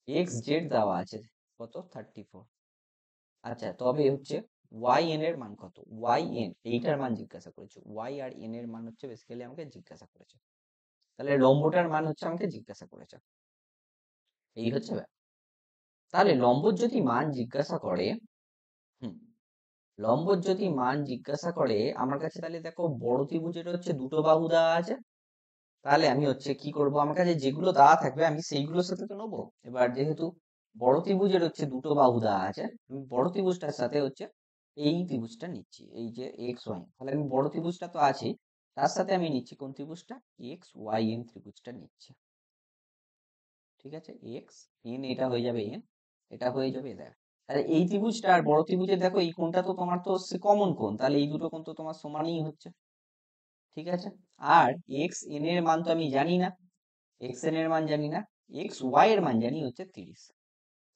এক্স জেড দেওয়া আছে কত 34। আচ্ছা তবে হচ্ছে ওয়াই এন এর মান কত, ওয়াই এন এইটার মান জিজ্ঞাসা করেছে, ওয়াই আর এন এর মান হচ্ছে বেসিক্যালি আমাকে জিজ্ঞাসা করেছে, তাহলে লম্বটার মান হচ্ছে আমাকে জিজ্ঞাসা করেছে, এই হচ্ছে ব্যাপার। তাহলে লম্বর যদি মান জিজ্ঞাসা করে, হুম, লম্বর যদি মান জিজ্ঞাসা করে আমার কাছে, তাহলে দেখো বড় ত্রিভুজের হচ্ছে দুটো বাহু দেওয়া আছে, তাহলে আমি হচ্ছে কি করব, আমার কাছে যেগুলো দেওয়া থাকবে আমি সেইগুলোর সাথে তো নেবো। এবার যেহেতু বড় ত্রিভুজের হচ্ছে দুটো বাহু দেওয়া আছে, আমি বড় ত্রিভুজটার সাথে হচ্ছে এই ত্রিভুজটা নিচ্ছি, এই যে এক্স ওয়াই। তাহলে আমি বড় ত্রিভুজটা তো আছেই, তার সাথে আমি নিচ্ছি কোন ত্রিভুজটা, এক্স ওয়াই এন ত্রিভুজটা নিচ্ছি। ঠিক আছে, এক্স এন, এটা হয়ে যাবে এন, এটা হয়ে যাবে দেখ। তাহলে এই ত্রিভুজটা আর বড় ত্রিভুজের দেখো এই কোণটা তো তোমার তো কমন কোণ, তাহলে এই দুটো কোণ তো তোমার সমানই হচ্ছে। ঠিক আছে, আর এক্স এন এর মান তো আমি জানি না, এক্স এন এর মান জানি না, এক্স ওয়াই এর মান জানি হচ্ছে 30।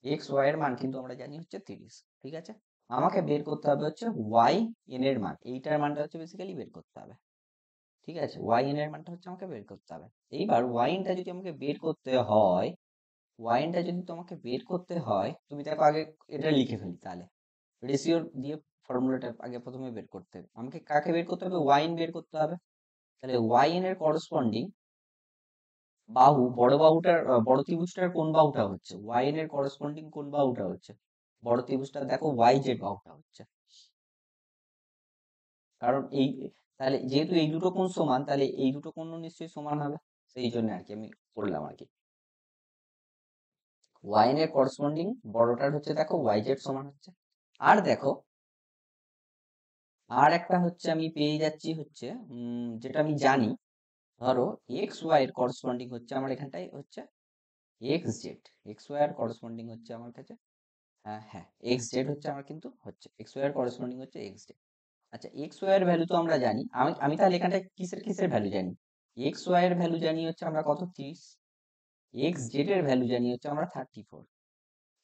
এক্স ওয়াই এর মান কিন্তু আমরা জানি হচ্ছে 30। ঠিক আছে, আমাকে বের করতে হবে হচ্ছে ওয়াই এন এর মান, এইটার মানটা হচ্ছে বেসিক্যালি বের করতে হবে। ঠিক আছে, ওয়াই এন এর মানটা হচ্ছে আমাকে বের করতে হবে। এইবার ওয়াই এনটা যদি আমাকে বের করতে হয়, ওয়াই এনটা যদি তোমাকে বের করতে হয়, তুমি দেখো আগে এটা লিখে ফেলি তাহলে। রেশিও দিয়ে ফর্মুলাটা আগে প্রথমে বের করতে হবে, আমাকে কাকে বের করতে হবে, ওয়াই এন বের করতে হবে। তাহলে ওয়াই এন এর করসপন্ডিং বাহু, বড় বাহুটার বড় ত্রিভুজটার কোন বাহুটা হচ্ছে, ওয়াই এর করসপন্ডিং কোন বাহুটা হচ্ছে, বড় ত্রিভুজটা দেখো ওয়াই জেড বাহুটা হচ্ছে। কারণ এই, তাহলে যেহেতু এই দুটো কোণ সমান, তাহলে এই দুটো কোণ নিশ্চয়ই সমান হবে, সেই জন্য আর কি আমি করলাম আর কি। ওয়াই এর করসপন্ডিং বড়টার হচ্ছে দেখো ওয়াই জেড সমান হচ্ছে। আর দেখো আর একটা হচ্ছে আমি পেয়ে যাচ্ছি হচ্ছে যেটা আমি জানি, ধরো এক্স ওয়াই এর করসপন্ডিং হচ্ছে আমার এখানটায় হচ্ছে এক্স জেড, এক্স ওয়াই এর করসপন্ডিং হচ্ছে আমার কাছে, হ্যাঁ হ্যাঁ, এক্স জেড হচ্ছে আমার কিন্তু হচ্ছে এক্স ওয়াই এর করসপন্ডিং হচ্ছে এক্স জেড। আচ্ছা, এক্স ওয়াই এর ভ্যালু তো আমরা জানি, আমি তাহলে এখানটায় কিসের কিসের ভ্যালু জানি, এক্স ওয়াই এর ভ্যালু জানি হচ্ছে আমরা কত 30, এক্স জেড এর ভ্যালু জানি হচ্ছে আমরা 34।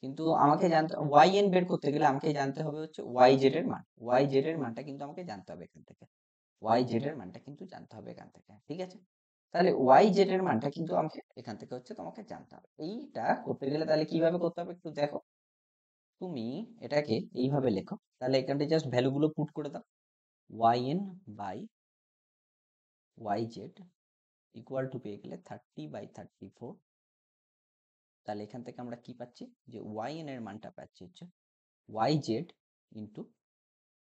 কিন্তু আমাকে জানতে, ওয়াই এন বের করতে গেলে আমাকে জানতে হবে হচ্ছে ওয়াই জেড এর মান, ওয়াই জেড এর মানটা কিন্তু আমাকে জানতে হবে এখান থেকে, ওয়াই জেড এর মানটা কিন্তু জানতে হবে এখান থেকে। ঠিক আছে, তাহলে ওয়াই জেড এর মানটা কিন্তু আমাকে এখান থেকে হচ্ছে তোমাকে জানতে হবে। এইটা করতে গেলে তাহলে কিভাবে করতে হবে একটু দেখো, তুমি এটাকে এইভাবে লেখো, তাহলে এখানটায় জাস্ট ভ্যালুগুলো পুট করে দাও, Y N by Y Z equal to পেয়ে গেলে 30/34। তাহলে এখান থেকে আমরা কি পাচ্ছি, যে ওয়াই এন এর মানটা পাচ্ছি হচ্ছে ওয়াই জেড ইন্টু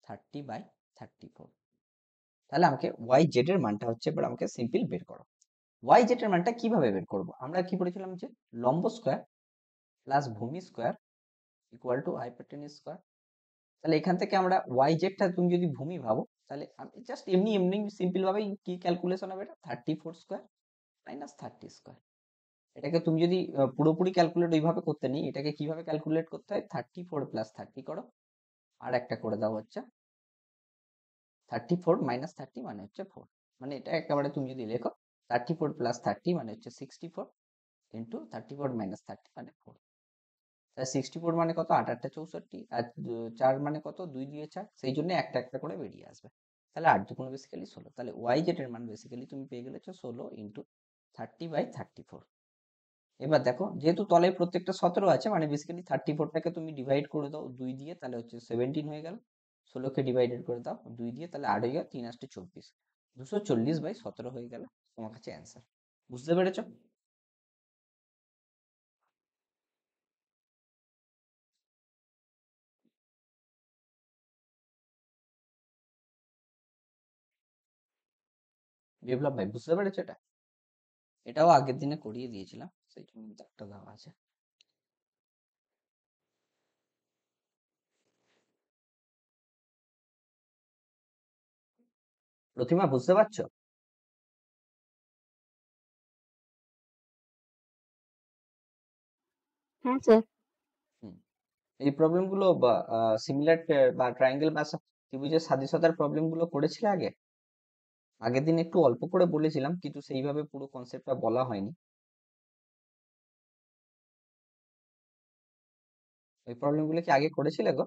30/34। তাহলে আমাকে ওয়াই জেড এর মানটা হচ্ছে এবার আমাকে সিম্পল বের করো। ওয়াই জেড এর মানটা কিভাবে বের করব, আমরা কি পড়েছিলাম যে লম্ব স্কোয়ার প্লাস ভূমি স্কোয়ার ইকুয়াল টু হাইপোটেনিস স্কোয়ার। তাহলে এখান থেকে আমরা ওয়াই জেডটা তুমি যদি ভূমি ভাবো, তাহলে আমি জাস্ট এমনি এমনি সিম্পল ভাবে কি ক্যালকুলেশন হবে, এটা 34 স্কোয়ার মাইনাস 30 স্কোয়ার। এটাকে তুমি যদি পুরোপুরি ক্যালকুলেট ওইভাবে করতে নেই, এটাকে কিভাবে ক্যালকুলেট করতে হয়, 34 প্লাস 30 করো, আর একটা করে দাও হচ্ছে 34 মাইনাস 30 মানে হচ্ছে 4। মানে এটা একেবারে তুমি যদি লেখো 34 প্লাস 30 মানে হচ্ছে 64 ইন্টু 34 মাইনাস 30 মানে 4। তাহলে 64 মানে কত, 8 8 64, আর 4 মানে কত, 2 দিয়ে 4, সেই জন্য একটা একটা করে বেরিয়ে আসবে। তাহলে 8 দুগুণ বেসিক্যালি 16, তাহলে ওয়াই জেড এর মান বেসিক্যালি তুমি পেয়ে গেলে 16 ইন্টু 30/34। এবার দেখো যেহেতু তলে প্রত্যেকটা 17 আছে, মানে বেসিক্যালি 34টাকে তুমি ডিভাইড করে দাও 2 দিয়ে, তাহলে হচ্ছে 17 হয়ে গেল। 16কে ডিভাইডেড করে দাও 2 দিয়ে, তাহলে 8 হয়ে গেল, 3 8 24, 240/17 হয়ে গেল তোমার কাছে অ্যান্সার। বুঝতে পেরেছো? বিপ্লব ভাই বুঝতে পেরেছো এটা? এটাও আগের দিনে করিয়ে দিয়েছিলাম, সেই জন্য একটা দেওয়া আছে। প্রতিমা বুঝতে পারছো? হ্যাঁ স্যার। হুম, এই প্রবলেম গুলো বা সিমিলার বা ট্রায়াঙ্গেল বা ত্রিভুজের সাদৃশ্যতার প্রবলেম গুলো করেছিলে আগে? আগের দিন একটু অল্প করে বলেছিলাম, কিন্তু সেইভাবে পুরো কনসেপ্টটা বলা হয়নি। এই প্রবলেম গুলো কি আগে করেছিলে গো?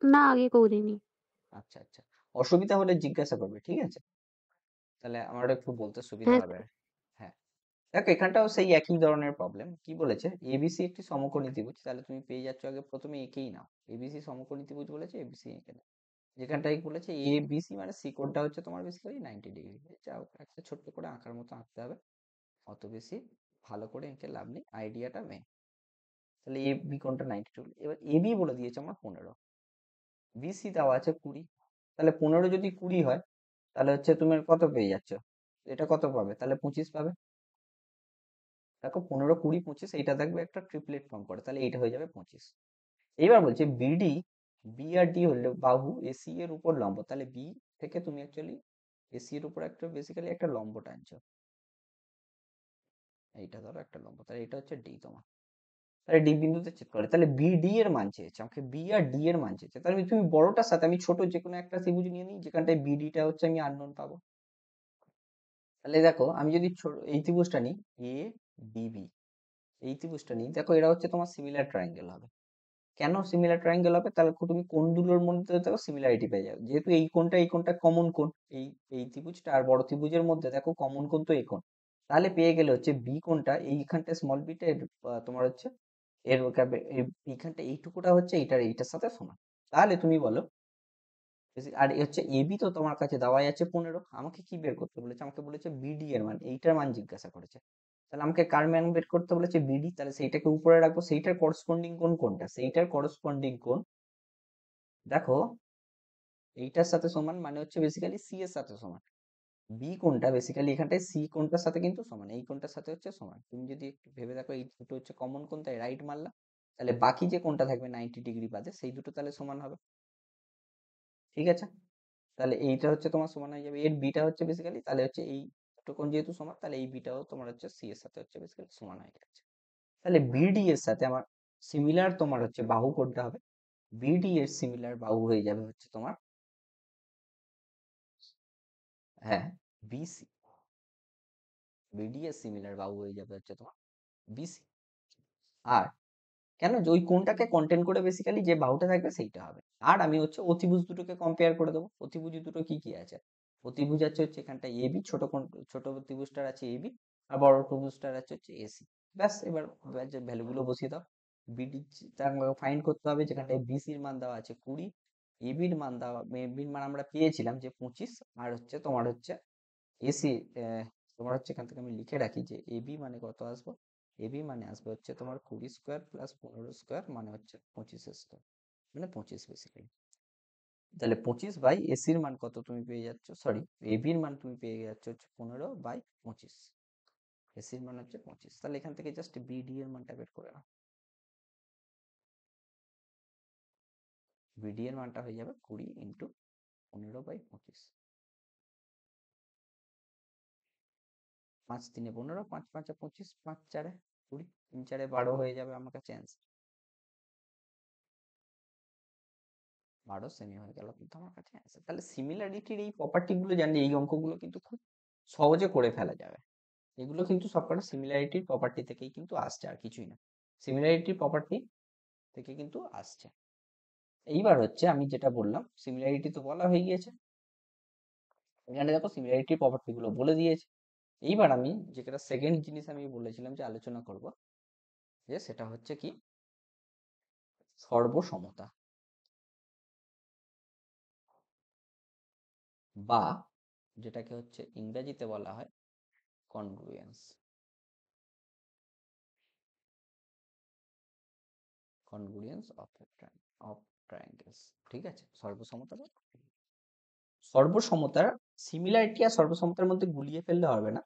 না, আগে করিনি। আচ্ছা আচ্ছা, অসুবিধা হলে জিজ্ঞাসা করবে, ঠিক আছে? তাহলে আমার একটু বলতে সুবিধা হ্যাঁ হবে। হ্যাঁ, দেখো এখানটাও সেই একই ধরনের প্রবলেম। কি বলেছে, এবিসি একটি সমকোণী ত্রিভুজ, তাহলে তুমি পেয়ে যাচ্ছ আগে প্রথমে একেই নাও, এবিসি সমকোণী ত্রিভুজ বলেছে, এবিসি এঁকে নাও। যেখানটাই বলেছে এ বিসি মানে সি কোণটা হচ্ছে তোমার বেসিক্যালি 90 ডিগ্রি, যাও একটা ছোট্ট করে আঁকার মতো আঁকতে হবে, অত বেশি ভালো করে এঁকে লাভ নেই, আইডিয়াটা মেন। তাহলে এ বি কোণটা 92, এবার এ বি বলে দিয়েছে আমার 15, বিসি দেওয়া আছে 20, তাহলে 15 যদি 20 হয় তাহলে হচ্ছে তুমি কত পেয়ে যাচ্ছ? এটা কত পাবে? তাহলে 25 পাবে। দেখো 15, 20, 25 এইটা দেখবে একটা ট্রিপলেট ফর্ম করে, তাহলে এইটা হয়ে যাবে 25। এইবার বলছে বিডি, বি আর ডি হলো বাহু এসি এর উপর লম্ব, তাহলে বি থেকে তুমি অ্যাকচুয়ালি এসি এর উপর একটা বেসিক্যালি একটা লম্ব টানছো, এইটা ধরো একটা লম্ব, তাহলে এটা হচ্ছে ডি তোমার। তাহলে ডি বিন্দুতে ছেদ করে, তাহলে বি ডি এর মান চেয়েছে আমাকে, বি আর ডি এর মান চেয়েছে, তাহলে তুমি বড়টার সাথে আমি ছোট যে কোনো একটা ত্রিভুজ নিয়ে নিই যেখানটায় বিডিটা হচ্ছে আমি আননোন পাবো। তাহলে দেখো আমি যদি ছোট এই ত্রিভুজটা নিই এ ডিবি, এই ত্রিভুজটা নিই, দেখো এরা হচ্ছে তোমার সিমিলার ট্রায়াঙ্গেল হবে। কেন সিমিলার ট্রায়াঙ্গেল হবে? তাহলে তুমি কোণ দুটোর মধ্যে দেখো সিমিলারিটি পেয়ে যাবে, যেহেতু এই কোণটা কমন কোণ, এই এই ত্রিভুজটা আর বড় ত্রিভুজের মধ্যে দেখো কমন কোণ তো এই কোণ, তাহলে পেয়ে গেলে হচ্ছে বি কোণটা এইখানটা স্মল বিটা তোমার হচ্ছে এর এইখানটা এইটুকুটা হচ্ছে এইটার সাথে সমান। তাহলে তুমি বলো আর এ হচ্ছে এবি তো তোমার কাছে দেওয়াই আছে 15, আমাকে কি বের করতে বলেছে? আমাকে বলেছে বিডি এর মান, এইটার মান জিজ্ঞাসা করেছে। তাহলে আমাকে কার মান বের করতে বলেছে? বিডি, তাহলে সেইটাকে উপরে রাখবো, সেইটার করসপন্ডিং কোণ কোনটা? সেইটার করসপন্ডিং কোণ দেখো এইটার সাথে সমান, মানে হচ্ছে বেসিক্যালি সি এর সাথে সমান। বি কোণটা বেসিক্যালি এখানটায় সি কোণটার সাথে কিন্তু সমান, এই কোণটার সাথে হচ্ছে সমান। তুমি যদি একটু ভেবে দেখো এই দুটো হচ্ছে কমন কোণ, তাই রাইট মারলাম, তাহলে বাকি যে কোণটা থাকবে 90 ডিগ্রি বাদে সেই দুটো তাহলে সমান হবে। ঠিক আছে, তাহলে এইটা হচ্ছে তোমার সমান হয়ে যাবে, এর বিটা হচ্ছে বেসিক্যালি, তাহলে হচ্ছে এই দুটো কোণ যেহেতু সমান তাহলে এই বিটাও তোমার হচ্ছে সি এর সাথে হচ্ছে বেসিক্যালি সমান হয়ে যাচ্ছে। তাহলে বিডি এর সাথে আমার সিমিলার তোমার হচ্ছে বাহু কোণটা হবে, বিডি এর সিমিলার বাহু হয়ে যাবে হচ্ছে তোমার, হ্যাঁ, বিসি, বিডি এর সিমিলার বাহু হয়ে যাবে হচ্ছে তোমার বিসি। আর কেন? যে ওই কোণটাকে কন্টেন্ট করে বেসিক্যালি যে বাহুটা থাকবে সেইটা হবে। আর আমি হচ্ছে অতিভুজ দুটোকে কম্পেয়ার করে দেবো, অতিভুজ দুটো কি কি আছে? অতিভুজ আছে হচ্ছে এখানটা এবি, ছোট কোণ ছোট ত্রিভুজটার আছে এবি, আর বড় ত্রিভুজটার আছে হচ্ছে এসি। ব্যাস, এবার যে ভ্যালুগুলো বসিয়ে দাও, বিডি তার ফাইন্ড করতে হবে, যেখানটায় বিসির মান দেওয়া আছে 20, এবির মান দেওয়া, এবির মান আমরা পেয়েছিলাম যে 25, আর হচ্ছে তোমার হচ্ছে এসি তোমার হচ্ছে এখান থেকে আমি লিখে রাখি যে এবি মানে কত আসবো, এবি মানে আসবে হচ্ছে তোমার 20 স্কোয়ার প্লাস 15 স্কোয়ার মানে হচ্ছে 25 স্কোয়ার, মানে 25 বেসিক্যালি। তাহলে 25 বাই এসির মান কত তুমি পেয়ে যাচ্ছ, সরি এবির মান তুমি পেয়ে যাচ্ছ হচ্ছে 15/25, এসির মান হচ্ছে 25, তাহলে এখান থেকে জাস্ট বিডি এর মানটা বের করে নাও, বিডি এর মানটা হয়ে যাবে 20 ইন্টু 15/25, 5 3 15, 5 5 25, 5 4 20, 3 4 12 হয়ে যাবে আমার কাছে অ্যান্সার। 12 সেমি হয়ে গেল কিন্তু আমার কাছে অ্যান্সার। তাহলে সিমিলারিটির এই প্রপার্টি গুলো জানলে এই অঙ্কগুলো কিন্তু খুব সহজে করে ফেলা যাবে। এগুলো কিন্তু সবকটা সিমিলারিটির প্রপার্টি থেকেই কিন্তু আসছে, আর কিছুই না, সিমিলারিটির প্রপার্টি থেকে কিন্তু আসছে। এইবার হচ্ছে আমি যেটা বললাম, সিমিলারিটি তো বলা হয়ে গিয়েছে, এখানে দেখো সিমিলারিটির প্রপার্টি গুলো বলে দিয়েছে। এইবার আমি যেটা সেকেন্ড জিনিস আমি বলেছিলাম যে আলোচনা করব, যে সেটা হচ্ছে কি সর্বসমতা, বা যেটাকে হচ্ছে ইংরেজিতে বলা হয় কনগ্রুয়েন্স, কনগ্রুয়েন্স অফ ট্রায়াঙ্গেলস। ঠিক আছে, সর্বসমতা বা সর্বসমতার সিমিলারিটি আর সর্বসমতার মধ্যে গুলিয়ে ফেললে হবে না।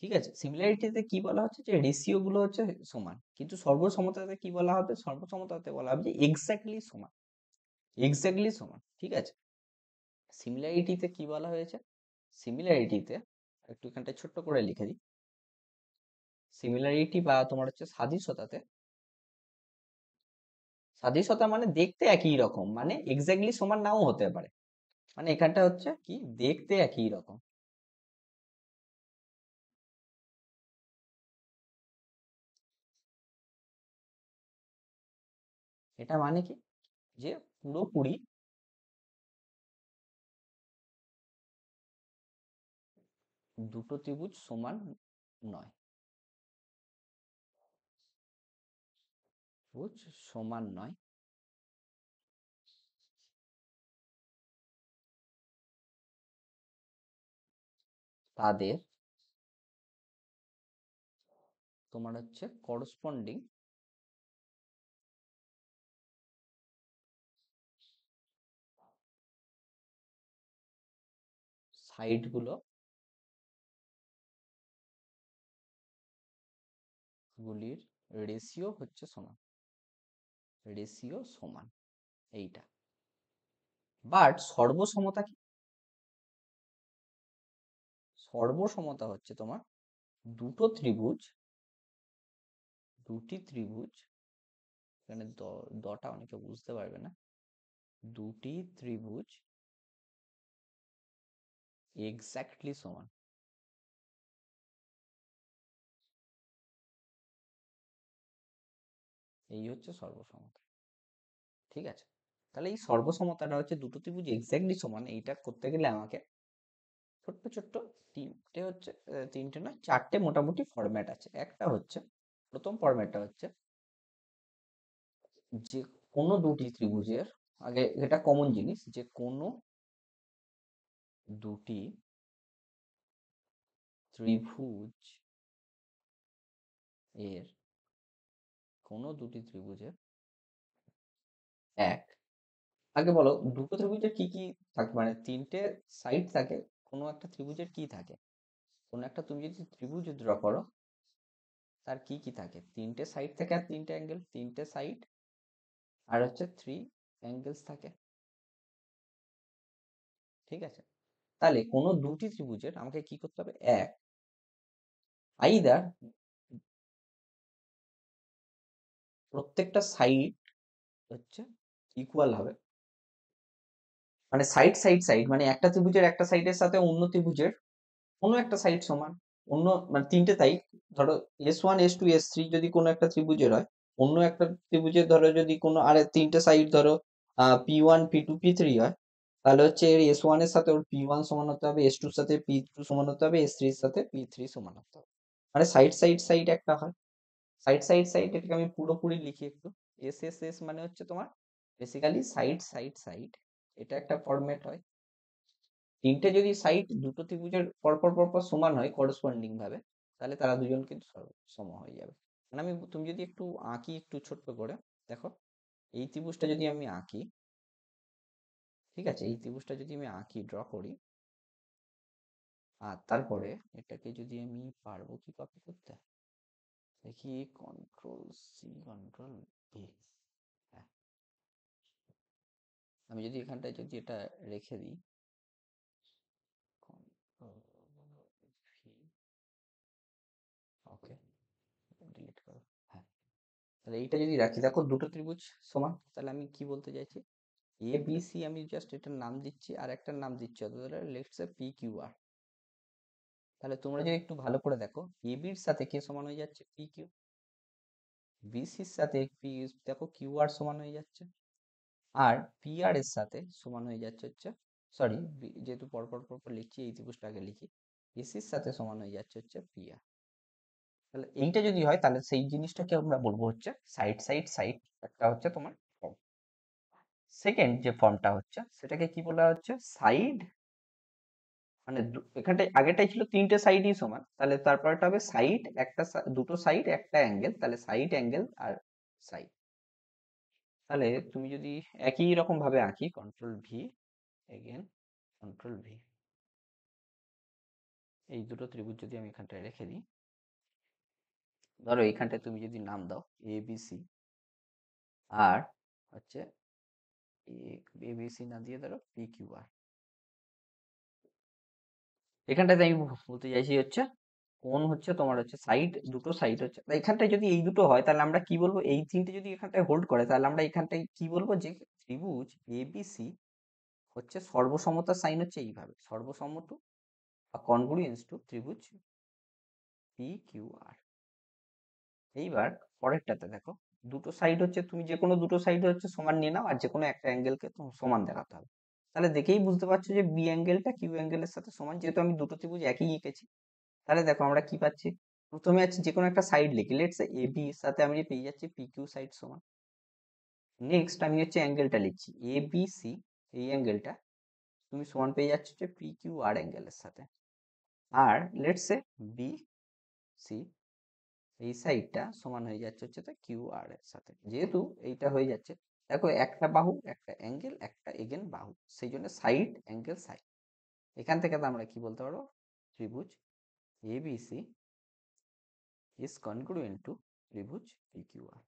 ঠিক আছে, সিমিলারিটিতে কি বলা হচ্ছে যে রেশিও গুলো হচ্ছে সমান, কিন্তু সর্বসমতাতে কি বলা হবে? সর্বসমতাতে বলা হবে যে এক্স্যাক্টলি সমান, এক্স্যাক্টলি সমান। ঠিক আছে, সিমিলারিটিতে কি বলা হয়েছে? সিমিলারিটিতে একটু এখানটা ছোট্ট করে লিখে দিই, সিমিলারিটি বা তোমার হচ্ছে সাদৃশ্যতাতে, সাদৃশ্যতা মানে দেখতে একই রকম, মানে এক্স্যাক্টলি সমান নাও হতে পারে, মানে এখানটা হচ্ছে কি দেখতে একই রকম। এটা মানে কি যে পুরোপুরি দুটো ত্রিভুজ সমান নয়, ত্রিভুজ সমান নয়, তাদের তোমার হচ্ছে করসপন্ডিং সাইড গুলির রেশিও হচ্ছে সমান এইটা। বাট সর্বসমতা কি? সর্বসমতা হচ্ছে তোমার দুটি ত্রিভুজ, এখানে দটা অনেকে বুঝতে পারবে না, দুটি ত্রিভুজ এক্স্যাক্টলি সমান। এই হচ্ছে সর্বসমতা। ঠিক আছে, তাহলে এই সর্বসমতাটা হচ্ছে দুটো ত্রিভুজ এক্স্যাক্টলি সমান, এইটা করতে গেলে আমাকে ছোট্ট ছোট্ট তিনটে না চারটে মোটামুটি ফরম্যাট আছে। একটা হচ্ছে, প্রথম ফরম্যাটটা হচ্ছে যে কোনো দুটি ত্রিভুজের, আগে এটা কমন জিনিস, যে কোনো দুটি ত্রিভুজ এর এক, আগে বলো দুটো ত্রিভুজের কি কি থাকে, মানে তিনটে সাইড থাকে কোনো একটা ত্রিভুজের, কি থাকে? কোনো একটা তুমি যদি ত্রিভুজ ড্র করো তার কি কি থাকে? তিনটে সাইড থাকে আর তিনটে অ্যাঙ্গেল, তিনটে সাইড আর হচ্ছে থ্রি অ্যাঙ্গেলস থাকে। ঠিক আছে, তাহলে কোনো দুটি ত্রিভুজের আমাকে কি করতে হবে? এক, আইদার প্রত্যেকটা সাইড হচ্ছে ইকুয়াল হবে, মানে সাইড মানে একটা ত্রিভুজের একটা সাইডের সাথে অন্য ত্রিভুজের কোনো একটা সাইড সমান, অন্য মানে তিনটে সাইড, ধরো S1 S2 S3 যদি কোনো একটা ত্রিভুজের হয়, অন্য একটা ত্রিভুজের ধরো যদি কোনো আর তিনটে সাইড ধরো P1 P2 P3 হয়, তাহলে হচ্ছে এর S1 এর সাথে ওর P1 সমান হতে হবে, S2 এর সাথে P2 সমান হতে হবে, S3 এর সাথে P3 সমান হতে হবে। মানে সাইড একটা হয়, সাইড এটাকে আমি পুরোপুরি লিখি একটু। এস মানে হচ্ছে তোমার বেসিক্যালি সাইড, এটা একটা ফরম্যাট হয়। তিনটে যদি সাইড দুটো ত্রিভুজের পরপর সমান হয় করসপন্ডিং ভাবে, তাহলে তারা দুজন কিন্তু সম হয়ে যাবে। মানে তুমি যদি একটু আঁকি একটু ছোট্ট করে, দেখো এই ত্রিভুজটা যদি আমি আঁকি, ঠিক আছে, এই ত্রিভুজটা যদি আমি আঁকি, ড্র করি, আর তারপরে এটাকে যদি আমি পারবো কি কপি করতে, দেখি Ctrl+C Ctrl+V, হ্যাঁ, আমি যদি এখানটায় যদি এটা রেখে দিই, ওকে, ডিলিট করো, হ্যাঁ, তাহলে এইটা যদি রাখি, দেখো দুটো ত্রিভুজ সমান, তাহলে আমি কি বলতে চাইছি, এ বি সি আমি জাস্ট এটার নাম দিচ্ছি আর একটার নাম দিচ্ছি, অথবা লেটস সে পি কিউ আর। তাহলে তোমরা যদি একটু ভালো করে দেখো, এ বির সাথে কে সমান হয়ে যাচ্ছে? P Q. বিসির সাথে পি, দেখো কিউ আর সমান হয়ে যাচ্ছে, আর পি আর এর সাথে সমান হয়ে যাচ্ছে হচ্ছে, সরি যেহেতু পরপর লিখছি এই ত্রিভুজটা আগে লিখি, এসির সাথে সমান হয়ে যাচ্ছে হচ্ছে পি আর। তাহলে এইটা যদি হয় তাহলে সেই জিনিসটাকে আমরা বলবো হচ্ছে সাইড, একটা হচ্ছে তোমার ফর্ম। সেকেন্ড যে ফর্মটা হচ্ছে সেটাকে কি বলা হচ্ছে? সাইড, মানে এখানটায় আগেটাই ছিল তিনটে সাইডই সমান, তাহলে তারপরটা হবে সাইড একটা, দুটো সাইড একটা অ্যাঙ্গেল, তাহলে সাইড অ্যাঙ্গেল আর সাইড। তাহলে তুমি যদি একই রকম ভাবে আঁকি, Ctrl+V, এগেন Ctrl+V, এই দুটো ত্রিভুজ যদি আমি এখানটায় রেখে দিই, ধরো এইখানটায় তুমি যদি নাম দাও ABC, আর হচ্ছে ABC না দিয়ে ধরো PQR, এখানটাতে আমি বলতে চাইছি হচ্ছে কোন হচ্ছে তোমার হচ্ছে সাইড, দুটো সাইড হচ্ছে, এখানটায় যদি এই দুটো হয় তাহলে আমরা কি বলবো? এই তিনটে যদি এখানটায় হোল্ড করে তাহলে আমরা এখানটায় কি বলবো? যে ত্রিভুজ ABC হচ্ছে সর্বসমতার সাইন হচ্ছে এইভাবে, সর্বসম টু বা কনগ্রুয়েন্স টু ত্রিভুজ PQR। এইবার পরেরটাতে দেখো, দুটো সাইড হচ্ছে, তুমি যে কোনো দুটো সাইড হচ্ছে সমান নিয়ে নাও, আর যে কোনো একটা অ্যাঙ্গেলকে সমান দেখাতে হবে। তাহলে দেখেই বুঝতে পারছো যে বি অ্যাঙ্গেলটা কিউ অ্যাঙ্গেলের সাথে সমান, যেহেতু আমি দুটো ত্রিভুজ একই এঁকেছি। তাহলে দেখো আমরা কি পাচ্ছি, প্রথমে আছে যে কোনো একটা সাইড লিখি, লেটস এ বি এর সাথে আমি পেয়ে যাচ্ছি পি কিউ সাইড সমান। নেক্সট আমি হচ্ছে অ্যাঙ্গেলটা লিখছি এ বি সি, এই অ্যাঙ্গেলটা তুমি সমান পেয়ে যাচ্ছ যে পি কিউ আর অ্যাঙ্গেলের সাথে। আর লেটস এ বি সি, এই সাইডটা সমান হয়ে যাচ্ছে হচ্ছে তো কিউ আর এর সাথে, যেহেতু এইটা হয়ে যাচ্ছে, দেখো একটা বাহু একটা অ্যাঙ্গেল একটা এগেন বাহু, সেই জন্য সাইড অ্যাঙ্গেল সাইড। এখান থেকে তো আমরা কি বলতে পারবো, ত্রিভুজ এবিসি ইজ কনগ্রুয়েন্ট টু ত্রিভুজ পিকিউআর।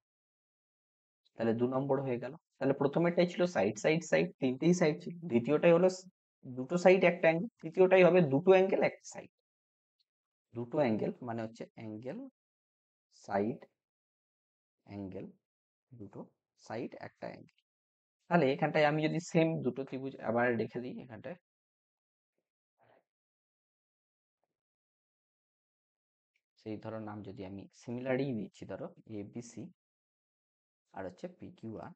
তাহলে 2 নম্বর হয়ে গেল। তাহলে প্রথমেরটাই ছিল সাইড সাইড সাইড, তিনটেই সাইড ছিল। দ্বিতীয়টাই হলো দুটো সাইড একটা অ্যাঙ্গেল। তৃতীয়টাই হবে দুটো অ্যাঙ্গেল একটা সাইড। দুটো অ্যাঙ্গেল মানে হচ্ছে অ্যাঙ্গেল সাইড অ্যাঙ্গেল, দুটো সাইড একটা অ্যাঙ্গেল। তাহলে এখানটায় আমি যদি সেম দুটো ত্রিভুজ আবার রেখে দিই, এখানটায় সেই ধরো নাম যদি আমি সিমিলারই দিচ্ছি, ধরো এবিসি আর হচ্ছে পিকিউআর,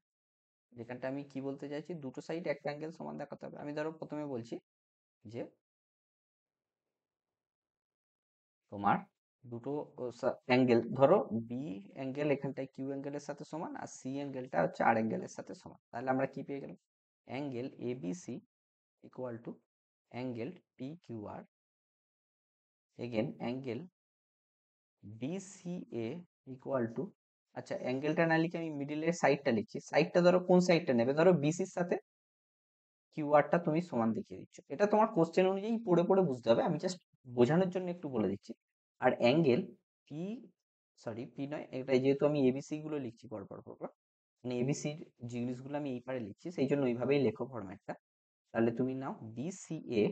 যেখানটা আমি কি বলতে চাইছি, দুটো সাইড একটা অ্যাঙ্গেল সমান দেখাতে হবে। আমি ধরো প্রথমে বলছি যে তোমার দুটো অ্যাঙ্গেল, ধরো বি অ্যাঙ্গেল এখানটায় কিউ অ্যাঙ্গেলের সাথে সমান, আর সি অ্যাঙ্গেলটা হচ্ছে আর অ্যাঙ্গেলের সাথে সমান। তাহলে আমরা কি পেয়ে গেলাম, angle ABC equal to angle P Q R, again angle BCA equal to, আচ্ছা অ্যাঙ্গেলটা না লিখে আমি মিডিলের সাইডটা লিখছি। সাইডটা ধরো কোন সাইডটা নেবে, ধরো বিসির সাথে কিউআরটা তুমি সমান দেখিয়ে দিচ্ছ। এটা তোমার কোশ্চেন অনুযায়ী পড়ে পড়ে বুঝতে হবে, আমি জাস্ট বোঝানোর জন্য একটু বলে দিচ্ছি। আর অ্যাঙ্গেল পি, সরি পি নয়, এটা যেহেতু আমি এবিসি গুলো লিখছি পরপর পরপর, মানে এবিসির জিনিসগুলো আমি এই পারে লিখছি, সেই জন্য ওইভাবেই লেখো ফরম্যাটটা। তাহলে তুমি নাও বিসিএ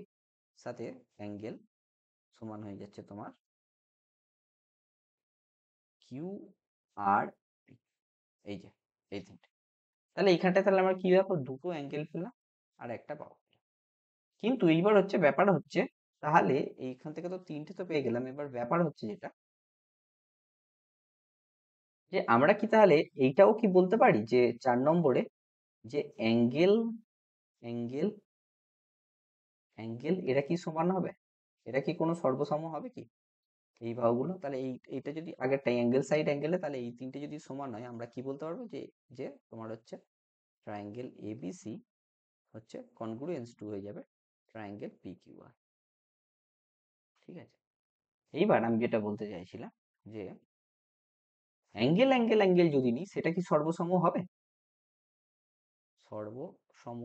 সাথে অ্যাঙ্গেল সমান হয়ে যাচ্ছে তোমার কিউ আর পি, এই যে এই তিনটে। তাহলে এইখানটায় তাহলে আমরা কি ব্যাপার, দুটো অ্যাঙ্গেল পেলাম আর একটা পাবো। কিন্তু এইবার হচ্ছে ব্যাপার হচ্ছে, তাহলে এইখান থেকে তো তিনটে তো পেয়ে গেলাম, এবার ব্যাপার হচ্ছে যেটা, যে আমরা কি তাহলে এইটাও কি বলতে পারি যে 4 নম্বরে, যে অ্যাঙ্গেল অ্যাঙ্গেল অ্যাঙ্গেল এরা কি সমান হবে, এরা কি কোনো সর্বসম হবে কি এই বাহুগুলো? তাহলে এইটা যদি আগেরটা অ্যাঙ্গেল সাইড অ্যাঙ্গেলে, তাহলে এই তিনটে যদি সমান হয়, আমরা কি বলতে পারবো, যে যে তোমার হচ্ছে ট্রায়াঙ্গেল এবিসি হচ্ছে কনগ্রুয়েন্স টু হয়ে যাবে ট্রায়াঙ্গেল পিকিউআর। ঠিক আছে, এইবার আমি যেটা বলতে চাইছিলাম, যে অ্যাঙ্গেল অ্যাঙ্গেল অ্যাঙ্গেল যদি নিই, সেটা কি সর্বসম হবে, সর্বসম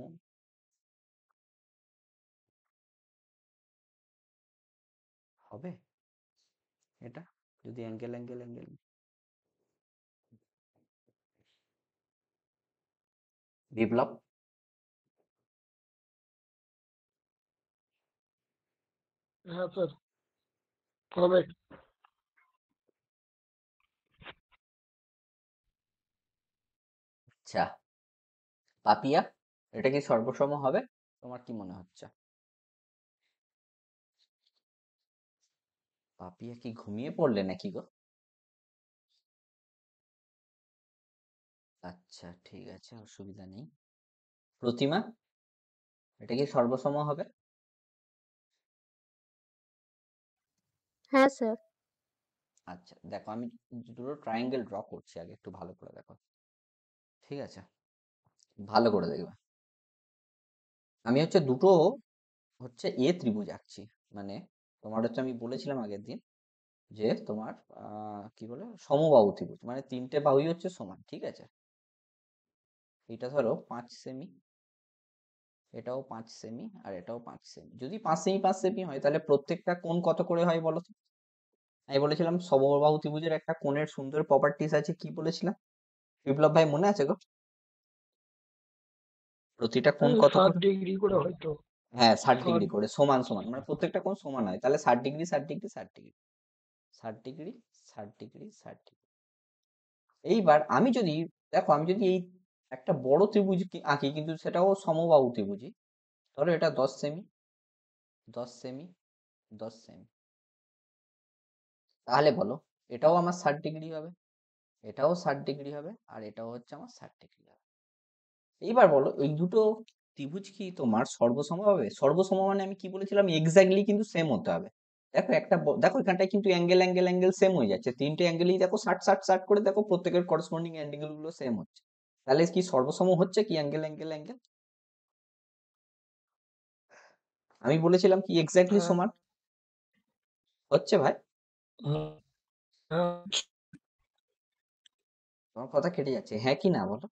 হবে এটা, যদি অ্যাঙ্গেল অ্যাঙ্গেল অ্যাঙ্গেল, বিপ্লব? হ্যাঁ স্যার, হবে। আচ্ছা পাপিয়া, এটা কি সর্বসম হবে, তোমার কি মনে হচ্ছে? পাপিয়া কি ঘুমিয়ে পড়লে নাকি গো? আচ্ছা ঠিক আছে, অসুবিধা নেই। প্রতিমা, এটা কি সর্বসম হবে? হ্যাঁ স্যার। আচ্ছা দেখো, আমি দুটো ট্রায়াঙ্গেল ড্র করছি, আগে একটু ভালো করে দেখো, ঠিক আছে, ভালো করে দেখবে। আমি হচ্ছে দুটো হচ্ছে এ ত্রিভুজ আঁকছি, মানে তোমার হচ্ছে আমি বলেছিলাম আগের দিন যে তোমার কি বলে সমবাহু ত্রিভুজ, মানে তিনটে বাহুই হচ্ছে সমান, ঠিক আছে। এটা ধরো 5 সেমি, এটাও 5 সেমি, আর এটাও 5 সেমি। যদি 5 সেমি 5 সেমি হয়, তাহলে প্রত্যেকটা কোণ কত করে হয় বলো তো? আমি বলেছিলাম সমবাহু ত্রিভুজের একটা কোণের সুন্দর প্রপার্টিস আছে, কি বলেছিলাম বিপ্লব ভাই, মনে আছে গো? প্রতিটা কোণ কত 60 করে? ডিগ্রি করে হয়তো। হ্যাঁ 60 60। ডিগ্রি করে, সমান সমান, মানে প্রত্যেকটা কোণ সমান হয়। তাহলে 60 degree 60 degree 60 degree 60 degree 60 degree 60 degree. এইবার আমি যদি, দেখো আমি যদি এই একটা বড় ত্রিভুজ আঁকি, কিন্তু সেটাও সমবাহু ত্রিভুজই, ধরো এটা 10 সেমি 10 সেমি 10 সেমি, তাহলে বলো এটাও আমার 60 ডিগ্রি হবে, এটাও 60 ডিগ্রি হবে, আর এটাও হচ্ছে আমার 60 ডিগ্রি হবে। এইবার বলো এই দুটো ত্রিভুজ কি তোমার সর্বসম হবে? সর্বসম মানে আমি কি বলেছিলাম, এক্স্যাক্টলি কিন্তু সেম হতে হবে। দেখো একটা দেখো এখানটায় কিন্তু অ্যাঙ্গেল অ্যাঙ্গেল অ্যাঙ্গেল সেম হয়ে যাচ্ছে, তিনটে অ্যাঙ্গেলই দেখো 60 60 60 করে, দেখো প্রত্যেকের করেসপন্ডিং অ্যাঙ্গেল গুলো সেম হচ্ছে। তাহলে কি সর্বসম হচ্ছে কি অ্যাঙ্গেল অ্যাঙ্গেল অ্যাঙ্গেল? আমি বলেছিলাম কি এক্স্যাক্টলি হ্যাঁ। সমান হচ্ছে ভাই? হুম, হ্যাঁ। তোমার কথা কেটে যাচ্ছে, হ্যাঁ কি না বলো?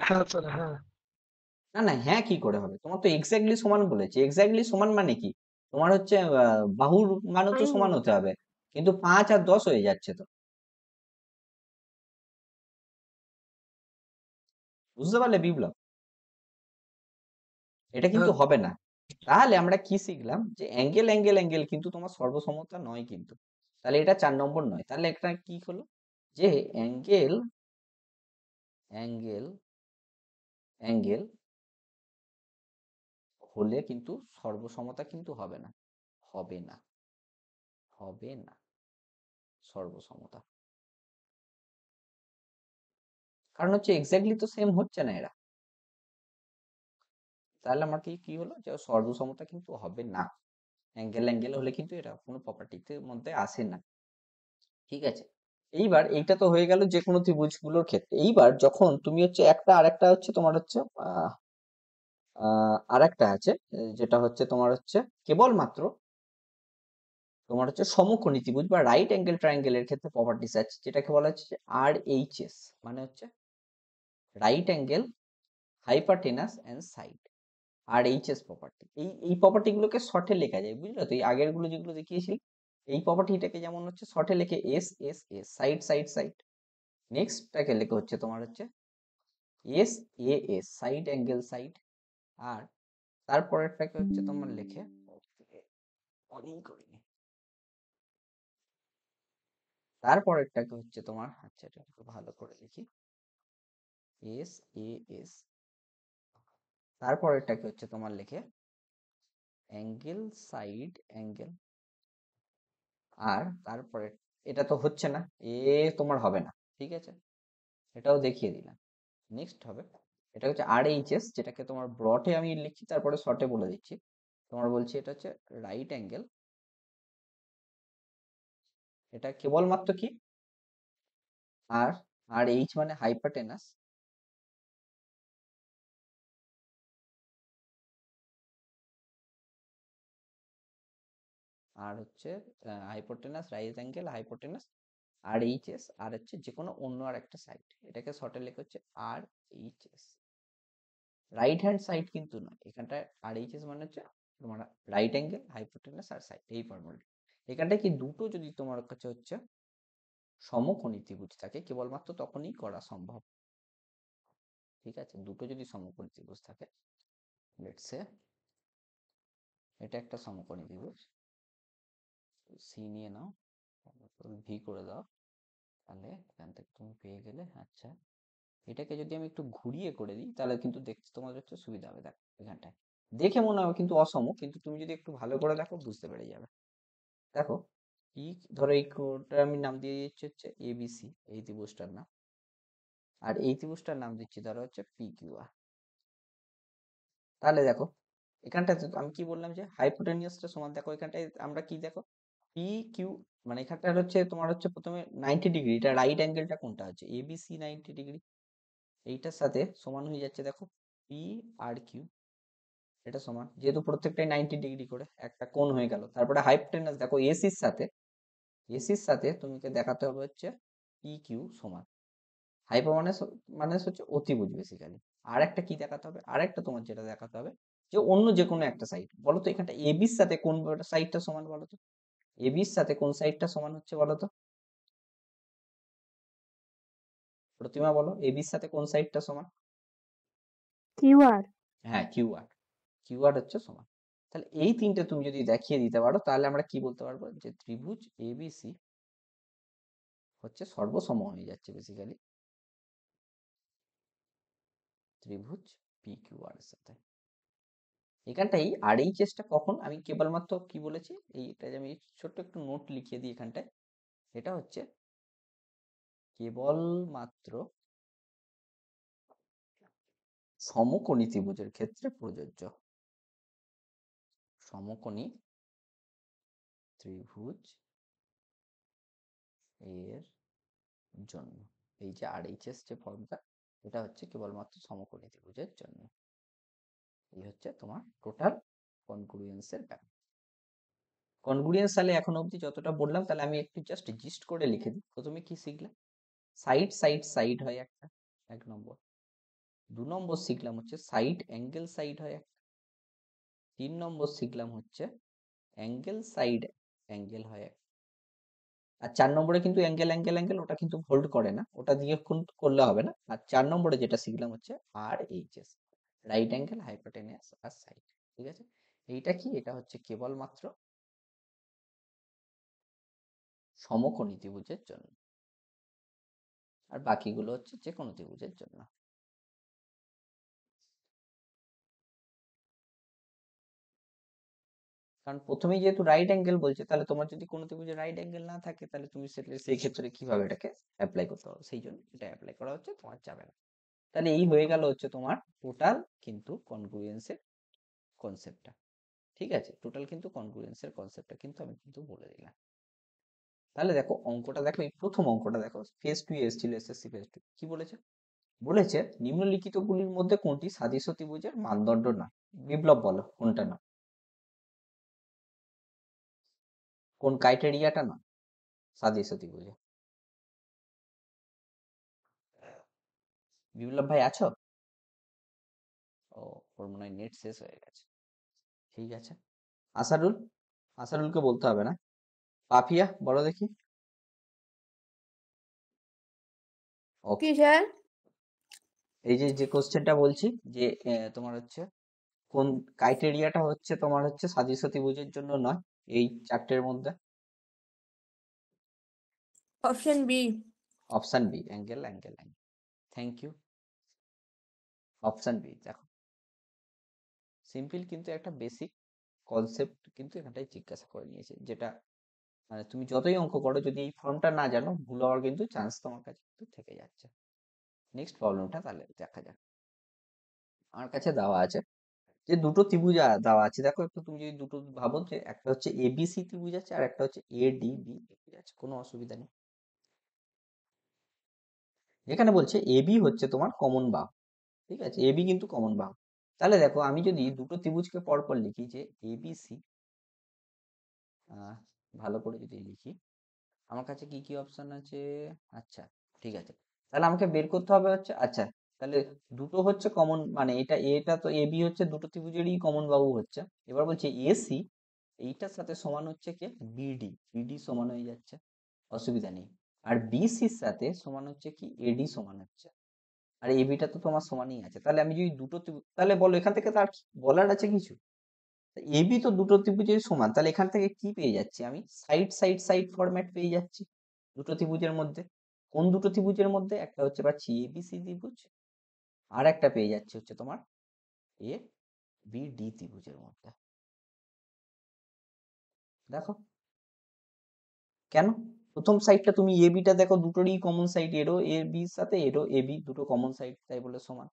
হ্যাঁ স্যার, হ্যাঁ। না না, হ্যাঁ কি করে হবে? তোমার তো এক্স্যাক্টলি সমান বলেছে। এক্স্যাক্টলি সমান মানে কি? তোমার হচ্ছে বাহুর মানও তো সমান হয়নি। হতে হবে, কিন্তু 5 আর 10 হয়ে যাচ্ছে তো। বুঝতে পারলে বিপ্লব? এটা কিন্তু হ্যাঁ হবে না। তাহলে আমরা কি শিখলাম? যে অ্যাঙ্গেল অ্যাঙ্গেল অ্যাঙ্গেল কিন্তু তোমার সর্বসমতা নয় কিন্তু। তাহলে এটা 4 নম্বর নয়। তাহলে এটা কি হলো? যে অ্যাঙ্গেল অ্যাঙ্গেল অ্যাঙ্গেল হলে কিন্তু সর্বসমতা কিন্তু হবে না। হবে না। হবে না সর্বসমতা। কারণ হচ্ছে এক্স্যাক্টলি তো সেম হচ্ছে না এরা। তাহলে আমার কি হলো? যে সর্বসমতা কিন্তু হবে না। অ্যাঙ্গেল অ্যাঙ্গেল হলে কিন্তু এটা কোনো প্রপার্টিতে মধ্যে আসে না। ঠিক আছে? এইবার এইটা তো হয়ে গেল যে কোনো ত্রিভুজগুলোর ক্ষেত্রে। এইবার যখন তুমি হচ্ছে একটা আরেকটা হচ্ছে তোমার হচ্ছে আরেকটা আছে, যেটা হচ্ছে তোমার হচ্ছে কেবলমাত্র তোমার হচ্ছে সমকোণী ত্রিভুজ বা রাইট অ্যাঙ্গেল ট্রায়াঙ্গেলের ক্ষেত্রে প্রপার্টিস আছে, যেটাকে বলা হচ্ছে যে RHS, মানে হচ্ছে right angle hypotenuse and side. RHS property. এই প্রপার্টি গুলোকে শর্টে লেখা যায়, বুঝলো তো? এই আগের গুলো যেগুলো দেখিয়েছিলাম, এই প্রপার্টিটাকে যেমন হচ্ছে শর্টে লেখে SSS, সাইড সাইড সাইড। নেক্সটটাকে লেখা হচ্ছে তোমার হচ্ছে SAS, সাইড অ্যাঙ্গেল সাইড। আর তারপরেরটাকে হচ্ছে তোমার লেখে অনেক করিনি। তারপরেরটাকে হচ্ছে তোমার, আচ্ছা এটা একটু ভালো করে লিখি, SAS। তারপরেরটাকে হচ্ছে তোমার লেখে অ্যাঙ্গেল সাইড অ্যাঙ্গেল। আর তারপরে এটা তো হচ্ছে না, তোমার হবে না। ঠিক আছে, এটাও দেখিয়ে দিলাম। নেক্সট হবে, এটা হচ্ছে RHS, যেটাকে তোমার ব্রডে আমি লিখছি, তারপরে শর্টে বলে দিচ্ছি। তোমার বলছি এটা হচ্ছে রাইট অ্যাঙ্গেল, এটা কেবলমাত্র কি, আর RH মানে হাইপারটেনাস, আর হচ্ছে hypotenuse, right angle hypotenuse, RHS, আর হচ্ছে যে কোনো অন্য আর একটা সাইড। এটাকে শর্টে লেখা হচ্ছে RHS। রাইট হ্যান্ড সাইড কিন্তু নয়, এখানটায় RHS মানে হচ্ছে তোমার রাইট অ্যাঙ্গেল হাইপোটেনাস আর সাইড, এই ফর্মুলাটা। এখানটায় কি দুটো যদি তোমার কাছে হচ্ছে সমকোণী ত্রিভুজ থাকে, কেবলমাত্র তখনই করা সম্ভব। ঠিক আছে, দুটো যদি সমকোণী ত্রিভুজ থাকে, লেটস সে এটা একটা সমকোণী ত্রিভুজ, সি নিয়ে নাও, ভি করে দাও, তাহলে এখান থেকে তুমি পেয়ে গেলে। আচ্ছা, এটাকে যদি আমি একটু ঘুরিয়ে করে দিই, তাহলে কিন্তু দেখতে তোমার হচ্ছে সুবিধা হবে। দেখো এখানটায় দেখে মনে হবে কিন্তু অসম, কিন্তু তুমি যদি একটু ভালো করে দেখো বুঝতে পেরে যাবে। দেখো, ই ধরো এই কোডটা আমি নাম দিয়ে দিচ্ছি হচ্ছে ABC, এই ত্রিভুজটার নাম। আর এই ত্রিভুজটার নাম দিচ্ছি ধরো হচ্ছে PQR। তাহলে দেখো এখানটাতে আমি কি বললাম, যে হাইপোটেনিয়াসটা সমান, দেখো এখানটায় আমরা কি দেখো PQ, মানে এখানটা হচ্ছে তোমার হচ্ছে প্রথমে 90 ডিগ্রি, এটা রাইট অ্যাঙ্গেলটা কোনটা হচ্ছে ABC 90 ডিগ্রি, এইটার সাথে সমান হয়ে যাচ্ছে দেখো PRQ। এটা সমান, যেহেতু প্রত্যেকটাই 90 ডিগ্রি করে একটা কোণ হয়ে গেল। তারপরে হাইপোটেনাস দেখো এসির সাথে তোমাকে দেখাতে হবে হচ্ছে PQ সমান। হাইপো মানে মানে হচ্ছে অতিভুজ বেসিক্যালি। আর একটা কি দেখাতে হবে, আর একটা তোমার যেটা দেখাতে হবে, যে অন্য যে কোনো একটা সাইড। বলো তো এখানটা ABর সাথে কোন সাইডটা সমান, বলো তো? ABর সাথে কোন সাইডটা সমান হচ্ছে বলো তো? প্রতিমা বলো, ABর সাথে কোন সাইডটা সমান? QR। হ্যাঁ, কিউআর হচ্ছে সমান। তাহলে এই তিনটে তুমি যদি দেখিয়ে দিতে পারো, তাহলে আমরা কি বলতে পারবো, যে ত্রিভুজ ABC হচ্ছে সর্বসম হয়ে যাচ্ছে বেসিক্যালি ত্রিভুজ PQR এর সাথে। এখানটাই RHS টা কখন, আমি কেবলমাত্র কি বলেছি, এইটা যে আমি ছোট্ট একটু নোট লিখিয়ে দিই এখানটায়, এটা হচ্ছে কেবলমাত্র সমকোণী ত্রিভুজের ক্ষেত্রে প্রযোজ্য। সমকোণী ত্রিভুজ এর জন্য এই যে RHS যে ফর্মটা, এটা হচ্ছে কেবলমাত্র সমকোণী ত্রিভুজের জন্য। এই হচ্ছে তোমার টোটাল কনগ্রুয়েন্সের ব্যাপার। কনগ্রুয়েন্স তাহলে এখন অবধি যতটা বললাম, তাহলে আমি একটু জাস্ট জিস্ট করে লিখে দিই। প্রথমে কি শিখলাম? সাইড সাইড সাইড হয় একটা, 1 নম্বর। 2 নম্বর শিখলাম হচ্ছে সাইড অ্যাঙ্গেল সাইড হয় একটা। 3 নম্বর শিখলাম হচ্ছে অ্যাঙ্গেল সাইড অ্যাঙ্গেল হয় একটা। আর 4 নম্বরে কিন্তু অ্যাঙ্গেল অ্যাঙ্গেল অ্যাঙ্গেল ওটা কিন্তু হোল্ড করে না, ওটা দিয়ে করলে হবে না। আর 4 নম্বরে যেটা শিখলাম হচ্ছে R H S, right angle hypotenuse আর সাইড। ঠিক আছে, এইটা কি, এটা হচ্ছে কেবলমাত্র সমকোণী ত্রিভুজের জন্য, আর বাকিগুলো হচ্ছে যে কোনো ত্রিভুজের জন্য। কারণ প্রথমেই যেহেতু রাইট অ্যাঙ্গেল বলছে, তাহলে তোমার যদি কোনো ত্রিভুজে রাইট অ্যাঙ্গেল না থাকে, তাহলে তুমি সেই ক্ষেত্রে কিভাবে এটাকে অ্যাপ্লাই করতে পারো, সেই জন্য এটা অ্যাপ্লাই করা হচ্ছে, তোমার যাবে না। তাহলে এই হয়ে গেল হচ্ছে তোমার টোটাল কিন্তু কনগ্রুয়েন্সের কনসেপ্টটা। ঠিক আছে, টোটাল কিন্তু কনগ্রুয়েন্সের কনসেপ্টটা কিন্তু আমি কিন্তু বলে দিলাম। তাহলে দেখো অঙ্কটা দেখো, এই প্রথম অঙ্কটা দেখো, ফেজ 2 এসেছিল, এসএসসি ফেজ 2 কি বলেছে? বলেছে নিম্নলিখিতগুলির মধ্যে কোনটি সাদৃশ্য ত্রিভুজের মানদণ্ড না? বিপ্লব বলো কোনটা না, কোন ক্রাইটেরিয়াটা না সাদৃশ্য ত্রিভুজে? বিপ্লব ভাই আছো? ও, ওর মনে হয় নেট শেষ হয়ে গেছে। ঠিক আছে, আসারুল, আসারুলকে বলতে হবে না। পাপিয়া বলো দেখি। ওকে, কি স্যার? এই যে যে কোশ্চেনটা বলছি যে তোমার হচ্ছে কোন ক্রাইটেরিয়াটা হচ্ছে তোমার হচ্ছে সাদৃশ্য ত্রিভুজের জন্য নয়, এই চারটের মধ্যে? Option B. Option B, angle angle angle. Thank you. Option B দেখো, সিম্পল কিন্তু একটা বেসিক কনসেপ্ট কিন্তু এখানটাই জিজ্ঞাসা করে নিয়েছে, যেটা মানে তুমি যতই অঙ্ক করো, যদি এই ফর্মটা না জানো, ভুল হওয়ার কিন্তু চান্স তোমার কাছে কিন্তু থেকে যাচ্ছে। নেক্সট প্রবলেমটা তাহলে দেখা যাক। আমার কাছে দেওয়া আছে যে দুটো ত্রিভুজ দেওয়া আছে, দেখো একটু তুমি যদি দুটো ভাবো, যে একটা হচ্ছে এবিসি ত্রিভুজ আছে আর একটা হচ্ছে এডিবি ত্রিভুজ আছে, কোনো অসুবিধা নেই। এখানে বলছে এবি হচ্ছে তোমার কমন বাহু, ঠিক আছে, এবি কিন্তু কমন বাহু। তাহলে দেখো আমি যদি দুটো ত্রিভুজকে পরপর লিখি, যে এবিসি, ভালো করে যদি লিখি, আমার কাছে কি কি অপশন আছে? আচ্ছা, ঠিক আছে, তাহলে আমাকে বের করতে হবে হচ্ছে, আচ্ছা, তাহলে দুটো হচ্ছে কমন, মানে এটা তো এবি হচ্ছে দুটো ত্রিভুজেরই কমন বাহু হচ্ছে। এবার বলছে এসি এইটার সাথে সমান হচ্ছে কি বিডি, বিডি সমান হয়ে যাচ্ছে, অসুবিধা নেই। আর বিসির সাথে সমান হচ্ছে কি এডি সমান হচ্ছে, আর এবিটা তো তোমার সমানই আছে। তাহলে আমি যদি দুটো তাহলে বলো এখান থেকে তার বলার আছে কিছু? এবি তো দুটো ত্রিভুজের সমান, তাহলে এখান থেকে কি পেয়ে যাচ্ছি আমি? সাইড সাইড সাইড ফরম্যাট পেয়ে যাচ্ছি দুটো ত্রিভুজের মধ্যে। কোন দুটো ত্রিভুজের মধ্যে? একটা হচ্ছে পাচ্ছি এবিসি ত্রিভুজ, আর একটা পেয়ে যাচ্ছে হচ্ছে তোমার এ বি ডি ত্রিভুজের মধ্যে। দেখো কেন, প্রথম সাইডটা তুমি এবিটা দেখো, দুটোরই কমন সাইড, এরও এ বির সাথে এরও এ বি, দুটো কমন সাইড, তাই বলে সমান।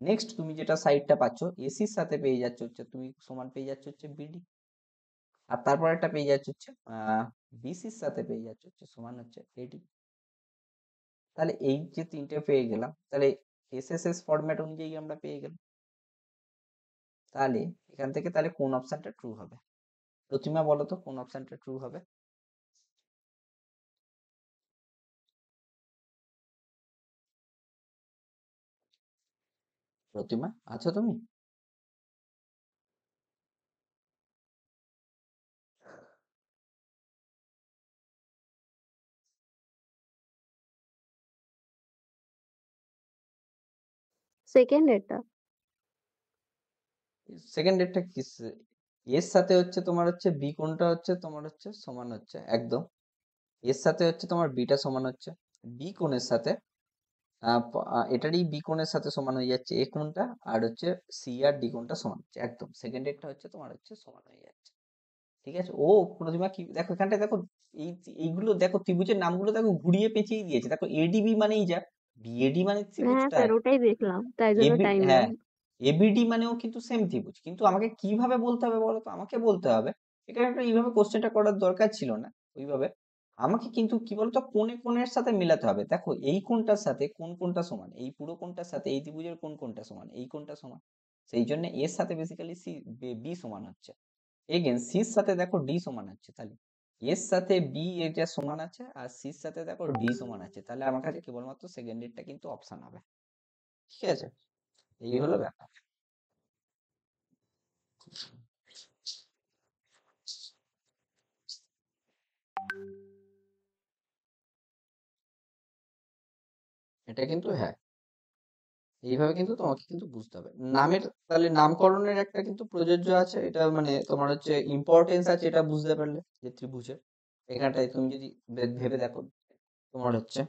নেক্সট তুমি যেটা সাইডটা পাচ্ছ এসির সাথে পেয়ে যাচ্ছ হচ্ছে তুমি সমান পেয়ে যাচ্ছ হচ্ছে বিডি, আর তারপর একটা পেয়ে যাচ্ছে হচ্ছে বিসির সাথে পেয়ে যাচ্ছে হচ্ছে সমান হচ্ছে এডি। তাহলে এই যে তিনটে পেয়ে গেলাম, তাহলে এসএসএস ফরম্যাট অনুযায়ী আমরা পেয়ে গেলাম। তাহলে এখান থেকে তাহলে কোন অপশনটা ট্রু হবে? প্রতিমা বলো তো কোন অপশনটা ট্রু হবে? প্রতিমা আছো তুমি? সেকেন্ড এটা। সেকেন্ড ডেটটা কি? এর সাথে হচ্ছে তোমার হচ্ছে বি কোণটা হচ্ছে তোমার হচ্ছে সমান হচ্ছে একদম, এর সাথে হচ্ছে তোমার বিটা সমান হচ্ছে বি কোণের সাথে, এটারই বি কোণের সাথে সমান হয়ে যাচ্ছে এ কোণটা, আর হচ্ছে সি আর ডি কোণটা সমান হচ্ছে একদম, সেকেন্ড ডেটটা হচ্ছে তোমার হচ্ছে সমান হয়ে যাচ্ছে। ঠিক আছে, ও প্রতিমা কি দেখো এখানটা দেখো, এইগুলো দেখো ত্রিভুজের নামগুলো দেখো ঘুরিয়ে পেঁচিয়ে দিয়েছে, দেখো এডিবি মানেই যা, বিএডি মানে হ্যাঁ ত্রিভুজটা, স্যার, ওটাই দেখলাম, তাই জন্য এবি টাইম হ্যাঁ, লাগলো। এবিডি মানেও কিন্তু সেম ত্রিভুজ, কিন্তু আমাকে কিভাবে বলতে হবে বলো তো? আমাকে বলতে হবে, এখানে একটা এইভাবে কোশ্চেনটা করার দরকার ছিল না ওইভাবে। আমাকে কিন্তু কি বলতো কোণে কোণের সাথে মেলাতে হবে, দেখো এই কোণটার সাথে কোন কোণটা সমান, এই পুরো কোণটার সাথে এই ত্রিভুজের কোন কোণটা সমান, এই কোণটা সমান, সেই জন্য এর সাথে বেসিক্যালি সি বি সমান হচ্ছে, এগেন সির সাথে দেখো ডি সমান আছে, তাহলে এর সাথে বি এটা সমান আছে, আর সির সাথে দেখো ডি সমান আছে, তাহলে আমার কাছে কেবলমাত্র সেকেন্ড ডেটটা কিন্তু অপশন হবে। ঠিক আছে, এই হলো ব্যাপার। এটা কিন্তু হ্যাঁ, এইভাবে কিন্তু তোমাকে কিন্তু বুঝতে হবে নামের, তাহলে নামকরণের একটা কিন্তু প্রযোজ্য আছে, এটা মানে তোমার হচ্ছে ইম্পর্টেন্স আছে, এটা বুঝতে পারলে যে ত্রিভুজের এখানটায় তুমি যদি ভেবে দেখো, তোমার হচ্ছে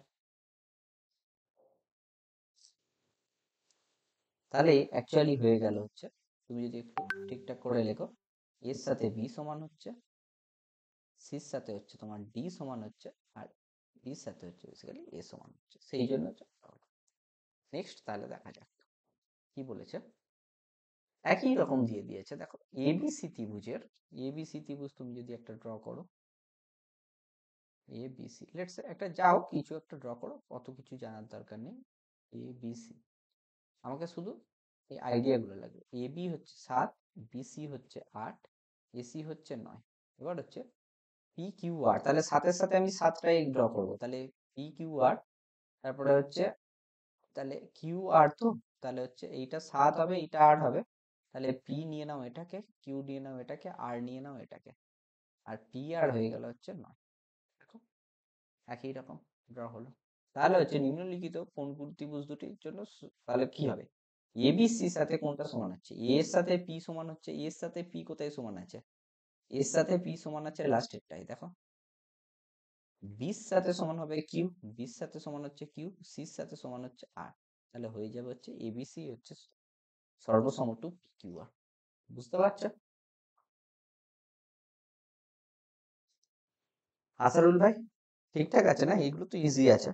তাহলে অ্যাকচুয়ালি হয়ে গেল হচ্ছে, তুমি যদি একটু ঠিকঠাক করে লেখো, এর সাথে বি সমান হচ্ছে, সির সাথে হচ্ছে তোমার ডি সমান হচ্ছে, আর ডির সাথে হচ্ছে বেসিক্যালি এ সমান হচ্ছে, সেই জন্য হচ্ছে। নেক্সট তাহলে দেখা যাক কি বলেছে। একই রকম দিয়ে দিয়েছে, দেখো এবিসি ত্রিভুজের, এবিসি ত্রিভুজ তুমি যদি একটা ড্র করো, এবিসি লেটস একটা যাও কিছু একটা ড্র করো, অত কিছু জানার দরকার নেই। এবিসি আমাকে শুধু এই আইডিয়া গুলো লাগবে। এবি হচ্ছে 7, বিসি হচ্ছে 8, এসি হচ্ছে 9। এবার হচ্ছে পি কিউ আর, তাহলে 7-এর সাথে আমি 7টাই ড্র করবো, তাহলে পি কিউ আর, তারপরে হচ্ছে তাহলে কিউ আর, তো তাহলে হচ্ছে এইটা 7 হবে, এইটা 8 হবে, তাহলে পি নিয়ে নাও এটাকে, কিউ নিয়ে নাও এটাকে, আর নিয়ে নাও এটাকে, আর পি আর হয়ে গেল হচ্ছে 9। দেখো একই রকম ড্র হলো। তাহলে হচ্ছে নিম্নলিখিত কোন ত্রিভুজ দুটির জন্য তাহলে কি হবে, এবিসি সাথে কোনটা সমান হচ্ছে, এ এর সাথে পি সমান হচ্ছে, এর সাথে পি কোথায় সমান আছে, এর সাথে পি সমান আছে লাস্টেরটাই, দেখো বির সাথে সমান হবে কিউ, বির সাথে সমান হচ্ছে কিউ, সির সাথে সমান হচ্ছে আর, তাহলে হয়ে যাবে হচ্ছে এবিসি হচ্ছে সর্বসম টু পি কিউ আর। বুঝতে পারছো আসারুল ভাই? ঠিকঠাক আছে না? এগুলো তো ইজি আছে।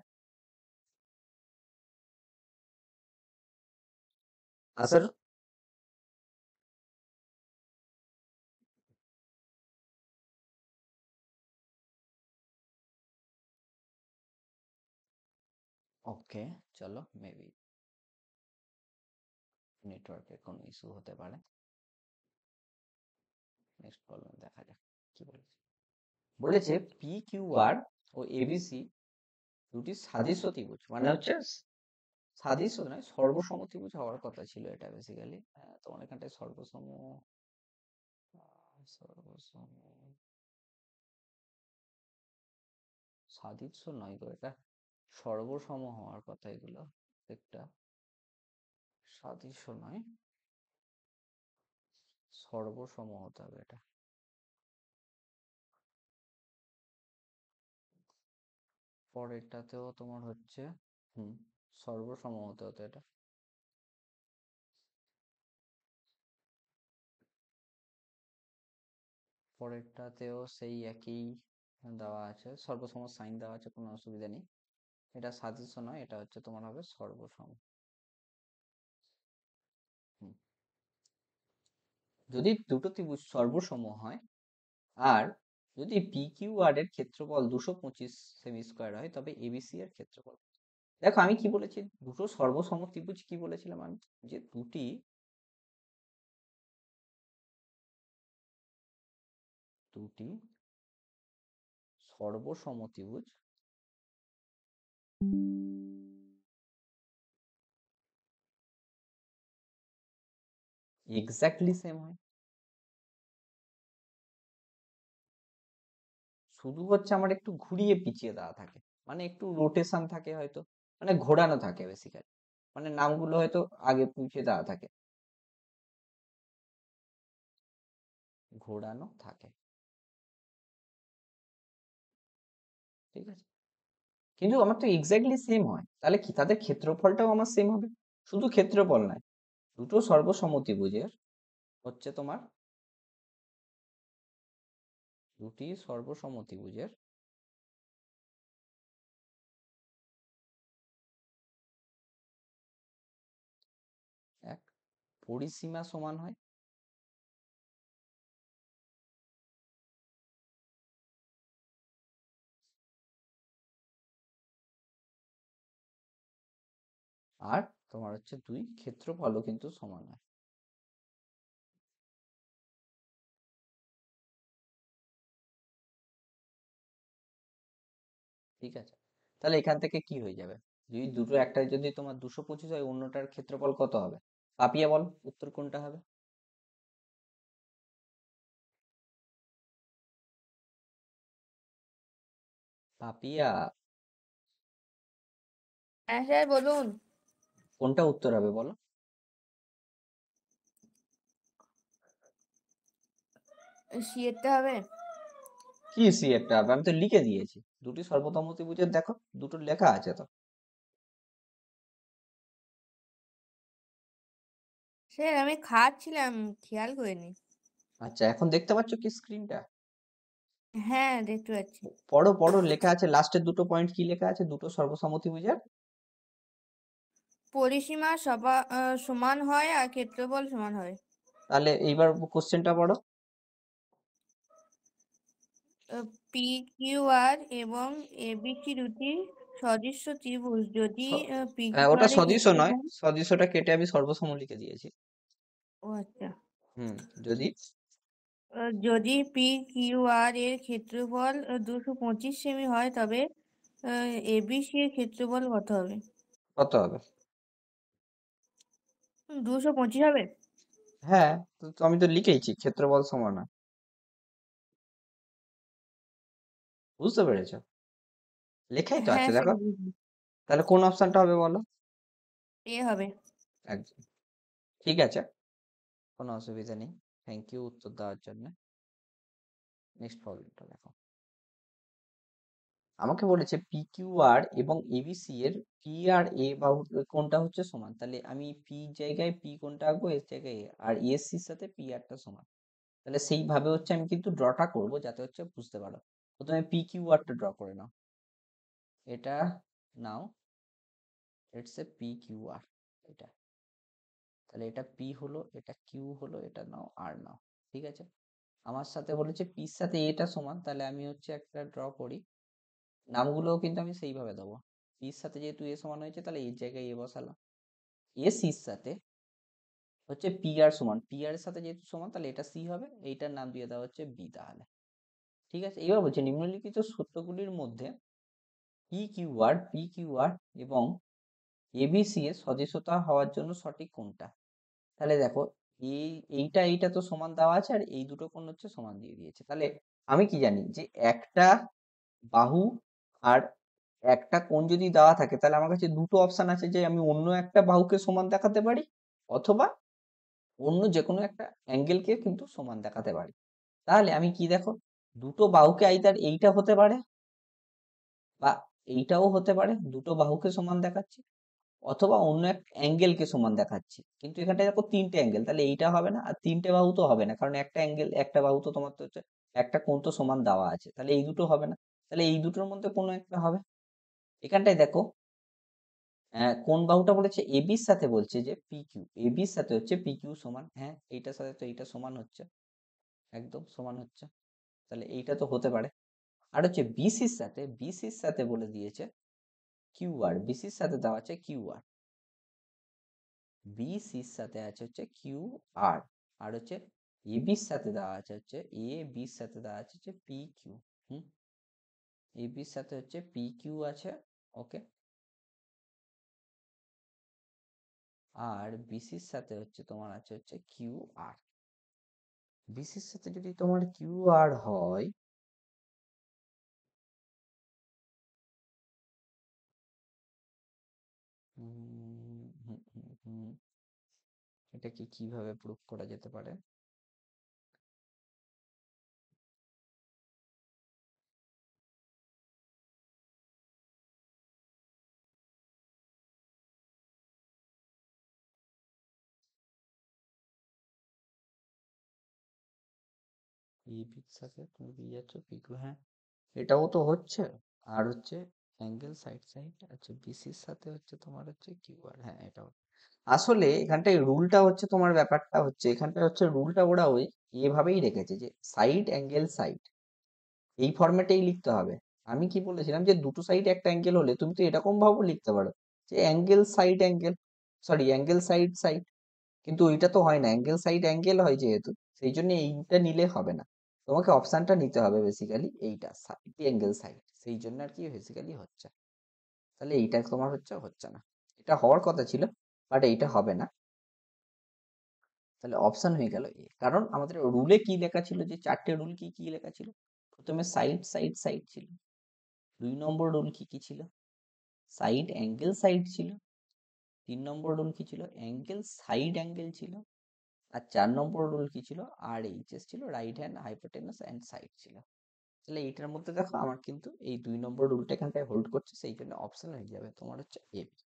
আসার ওকে, চলো মেবি নেটওয়ার্কের কোনো ইস্যু হতে পারে। নেক্সট প্রবলেম দেখা যাক কি বলেছে। বলেছে পি কিউ আর ও এবিসি দুটি সাদৃশ্য ত্রিভুজ, মানে হচ্ছে সাদৃশ্য নয় সর্বসম ত্রিভুজ হওয়ার কথা ছিল এটা বেসিক্যালি। তোমার এখানটায় সর্বসম, সর্বসম সাদৃশ্য নয় গো, এটা সর্বসম হওয়ার কথা, এগুলো একটা সাদৃশ্য নয়, সর্বসম হতে হবে এটা। পরেরটাতেও তোমার হচ্ছে সর্বসম হতে হতো এটা। পরেরটাতেও সেই একই দেওয়া আছে, সর্বসম সাইন দেওয়া আছে, কোনো অসুবিধা নেই। এটা সাদৃশ্য নয়, এটা হচ্ছে তোমার হবে সর্বসম। হুম। যদি দুটো ত্রিভুজ সর্বসম হয়, আর যদি পি কিউ আর এর ক্ষেত্রফল 225 সেমি স্কোয়ার হয়, তবে এবিসি এর ক্ষেত্রফল। দেখো আমি কি বলেছি, দুটো সর্বসম ত্রিভুজ কি বলেছিলাম আমি, যে দুটি সর্বসম ত্রিভুজ এক্স্যাক্টলি সেম হয়, শুধু হচ্ছে আমার একটু ঘুরিয়ে পিছিয়ে দেওয়া থাকে, মানে একটু রোটেশন থাকে হয়তো, মানে ঘোরানো থাকে বেসিক্যালি, মানে নামগুলো হয়তো আগে পিছিয়ে দেওয়া থাকে, ঘোরানো থাকে। ঠিক আছে, কিন্তু আমার তো এক্স্যাক্টলি সেম হয়, তাহলে কি তাদের ক্ষেত্রফলটাও আমার সেম হবে? শুধু ক্ষেত্রফল নয়, দুটো সর্বসম ত্রিভুজের হচ্ছে তোমার, দুটি সর্বসম ত্রিভুজের এক পরিসীমা সমান হয়, আর তোমার হচ্ছে দুই ক্ষেত্রফলও কিন্তু সমান হয়। ঠিক আছে, তাহলে এখান থেকে কি হয়ে যাবে, যদি দুটো একটা যদি তোমার 225 হয় অন্যটার ক্ষেত্রফল কত হবে? পাপিয়া বল উত্তর কোনটা হবে? পাপিয়া হ্যাঁ স্যার বলুন। কোনটা উত্তর হবে বলো? সি এরটা হবে। কি সি একটা হবে? আমি তো লিখে দিয়েছি দুটি সর্বসম্মতিভুজের, দেখো দুটো লেখা আছে তো। স্যার আমি খাচ্ছিলাম, খেয়াল করিনি। আচ্ছা এখন দেখতে পাচ্ছ কি স্ক্রিনটা? হ্যাঁ দেখতে পাচ্ছি। পড়ো পড়ো, লেখা আছে লাস্টের দুটো পয়েন্ট, কি লেখা আছে দুটো সর্বসম্মতিভুজের? পরিসীমা সমান হয় আর ক্ষেত্রফল সমান হয়। তাহলে এইবার কোশ্চেনটা পড়ো। পি কিউ আর এবং এবিসি দুটি সদৃশ্য ত্রিভুজ যদি স- পি হ্যাঁ, কিউ ওটা আর এর সদিশ নয়, ক্ষেত্রফল। সদিশটা কেটে আমি সর্বসম লিখে দিয়েছি। ও আচ্ছা। হুম, যদি যদি পি কিউ আর এর ক্ষেত্রফল 225 সেমি হয় তবে এবিসি এর ক্ষেত্রফল কত হবে? কত হবে? 225 হবে। হ্যাঁ, তো আমি তো লিখেইছি ক্ষেত্রফল সমান হয়। বুঝতে পেরেছো? লেখাই তো হ্যাঁ আছে স্যার দেখো। তাহলে কোন অপশনটা হবে বলো? এ হবে। একদম ঠিক আছে, কোনো অসুবিধা নেই। থ্যাংক ইউ উত্তর দেওয়ার জন্য। নেক্সট প্রবলেমটা দেখো। আমাকে বলেছে পি কিউ আর এবং এবিসি এর পি আর এ বাহু কোনটা হচ্ছে সমান। তাহলে আমি পি জায়গায় পি কোনটা আঁকবো, এর জায়গায় এ, আর এসির সাথে পি আরটা সমান। তাহলে সেইভাবে হচ্ছে আমি কিন্তু ড্রটা করব যাতে হচ্ছে বুঝতে পারো। প্রথমে পি কিউ আরটা ড্র করে নাও, এটা নাও, ইটস এ পি কিউ আর, এটা। তাহলে এটা পি হলো, এটা কিউ হলো, এটা নাও আর নাও। ঠিক আছে, আমার সাথে বলেছে পির সাথে এটা সমান, তাহলে আমি হচ্ছে একটা ড্র করি। নামগুলোও কিন্তু আমি সেইভাবে দেবো। পির সাথে যেহেতু এ সমান হয়েছে তাহলে এর জায়গায় এ বসালাম। এ সির সাথে হচ্ছে পি আর সমান, পি আর এর সাথে যেহেতু সমান তাহলে এটা সি হবে, এইটার নাম দিয়ে দেওয়া হচ্ছে বি তাহলে। ঠিক আছে, এবার বলছে নিম্নলিখিত সূত্রগুলির মধ্যে পি কিউ আর এবং এবিসি এর সদৃশতা হওয়ার জন্য সঠিক কোনটা? তাহলে দেখো এইটা তো সমান দেওয়া আছে আর এই দুটো কোণ হচ্ছে সমান দিয়ে দিয়েছে। তাহলে আমি কি জানি যে একটা বাহু আর একটা কোণ যদি দেওয়া থাকে তাহলে আমার কাছে দুটো অপশন আছে, যে আমি অন্য একটা বাহুকে সমান দেখাতে পারি অথবা অন্য যে কোনো একটা অ্যাঙ্গেলকে কিন্তু সমান দেখাতে পারি। তাহলে আমি কি দেখো, দুটো বাহুকে আইদার এইটা হতে পারে বা এইটাও হতে পারে, দুটো বাহুকে সমান দেখাচ্ছি, অথবা অন্য এক অ্যাঙ্গেলকে সমান দেখাচ্ছি। কিন্তু এখানটায় দেখো তিনটে অ্যাঙ্গেল, তাহলে এইটা হবে না আর তিনটে বাহু তো হবে না, কারণ একটা অ্যাঙ্গেল একটা বাহু তো তোমার তো হচ্ছে একটা কোণ তো সমান দেওয়া আছে, তাহলে এই দুটো হবে না। তাহলে এই দুটোর মধ্যে কোনো একটা হবে। এখানটায় দেখো কোন বাহুটা বলেছে এবির সাথে, বলছে যে পি কিউ, এবির সাথে হচ্ছে পি কিউ সমান, হ্যাঁ এইটার সাথে তো এইটা সমান হচ্ছে, একদম সমান হচ্ছে, তাহলে এইটা তো হতে পারে। আর হচ্ছে বিসির সাথে বলে দিয়েছে কিউ আর, বিসির সাথে দেওয়া আছে কিউ আর, বিসির সাথে আছে হচ্ছে কিউ আর, আর হচ্ছে এবির সাথে দেওয়া আছে হচ্ছে বির সাথে দেওয়া আছে হচ্ছে পি কিউ। হুম, এবির সাথে হচ্ছে পি কিউ আছে, ওকে। আর বিসির সাথে হচ্ছে তোমার আছে হচ্ছে কিউ আর। বিসির সাথে যদি তোমার কিউ আর হয়, এটাকে কিভাবে প্রুফ করা যেতে পারে? বির সাথে তুমি বি যাচ্ছ পি কিউ, হ্যাঁ এটাও তো হচ্ছে। আর হচ্ছে অ্যাঙ্গেল সাইড আচ্ছা, বিসির সাথে হচ্ছে তোমার হচ্ছে কিউ আর, হ্যাঁ এটাও। আসলে এখানটায় রুলটা হচ্ছে তোমার ব্যাপারটা হচ্ছে এখানটায় হচ্ছে রুলটা ওরা ওই এভাবেই রেখেছে যে সাইড অ্যাঙ্গেল সাইড এই ফরম্যাটেই লিখতে হবে। আমি কি বলেছিলাম যে দুটো সাইড একটা অ্যাঙ্গেল হলে তুমি তো এরকম ভাবে লিখতে পারো যে অ্যাঙ্গেল সাইড সাইড, কিন্তু ওইটা তো হয় না, অ্যাঙ্গেল সাইড অ্যাঙ্গেল হয় যেহেতু, সেই জন্য এইটা নিলে হবে না, তোমাকে অপশনটা নিতে হবে বেসিক্যালি এইটা অ্যাঙ্গেল সাইড, সেই জন্য আর কি বেসিক্যালি হচ্ছে। তাহলে এইটা তোমার হচ্ছে না, এটা হওয়ার কথা ছিল বাট এইটা হবে না। তাহলে অপশন হয়ে গেল এ, কারণ আমাদের রুলে কি লেখা ছিল, যে চারটে রুল কি কি লেখা ছিল, প্রথমে সাইড সাইড সাইড ছিল, 2 নম্বর রুল কি কি ছিল, সাইড অ্যাঙ্গেল সাইড ছিল, 3 নম্বর রুল কি ছিল, অ্যাঙ্গেল সাইড অ্যাঙ্গেল ছিল, আর 4 নম্বর রুল কি ছিল, আর এইচএস ছিল, right hand hypotenuse and side ছিল। তাহলে এইটার মধ্যে দেখো আমার কিন্তু এই 2 নম্বর রুলটা এখানটায় হোল্ড করছে, সেই জন্য অপশন হয়ে যাবে তোমার এবি।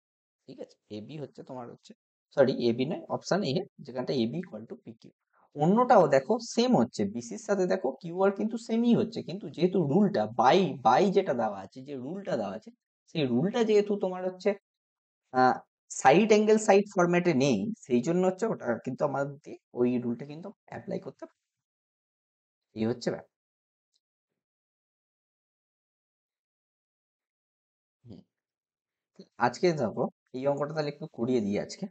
ঠিক আছে, এবি তোমার সরি এবি নয়, অপশন এ, যেখানটা এবি ইকুয়াল টু পিকিউ। অন্যটাও দেখো সেম হচ্ছে, বিসির সাথে দেখো কিউআর কিন্তু সেমই হচ্ছে, কিন্তু যেহেতু রুলটা বাই বাই যেটা দেওয়া আছে, যে রুলটা দেওয়া আছে, সেই রুলটা যেহেতু তোমার সাইড অ্যাঙ্গেল সাইড ফরম্যাটে নেই, সেই জন্য ওটা কিন্তু আমাদের ওই রুলটা কিন্তু অ্যাপ্লাই করতে পারে। এই হচ্ছে ব্যাপার। হুম। আজকে দেখো এই অঙ্কটা তাহলে একটু করিয়ে দিই আজকে।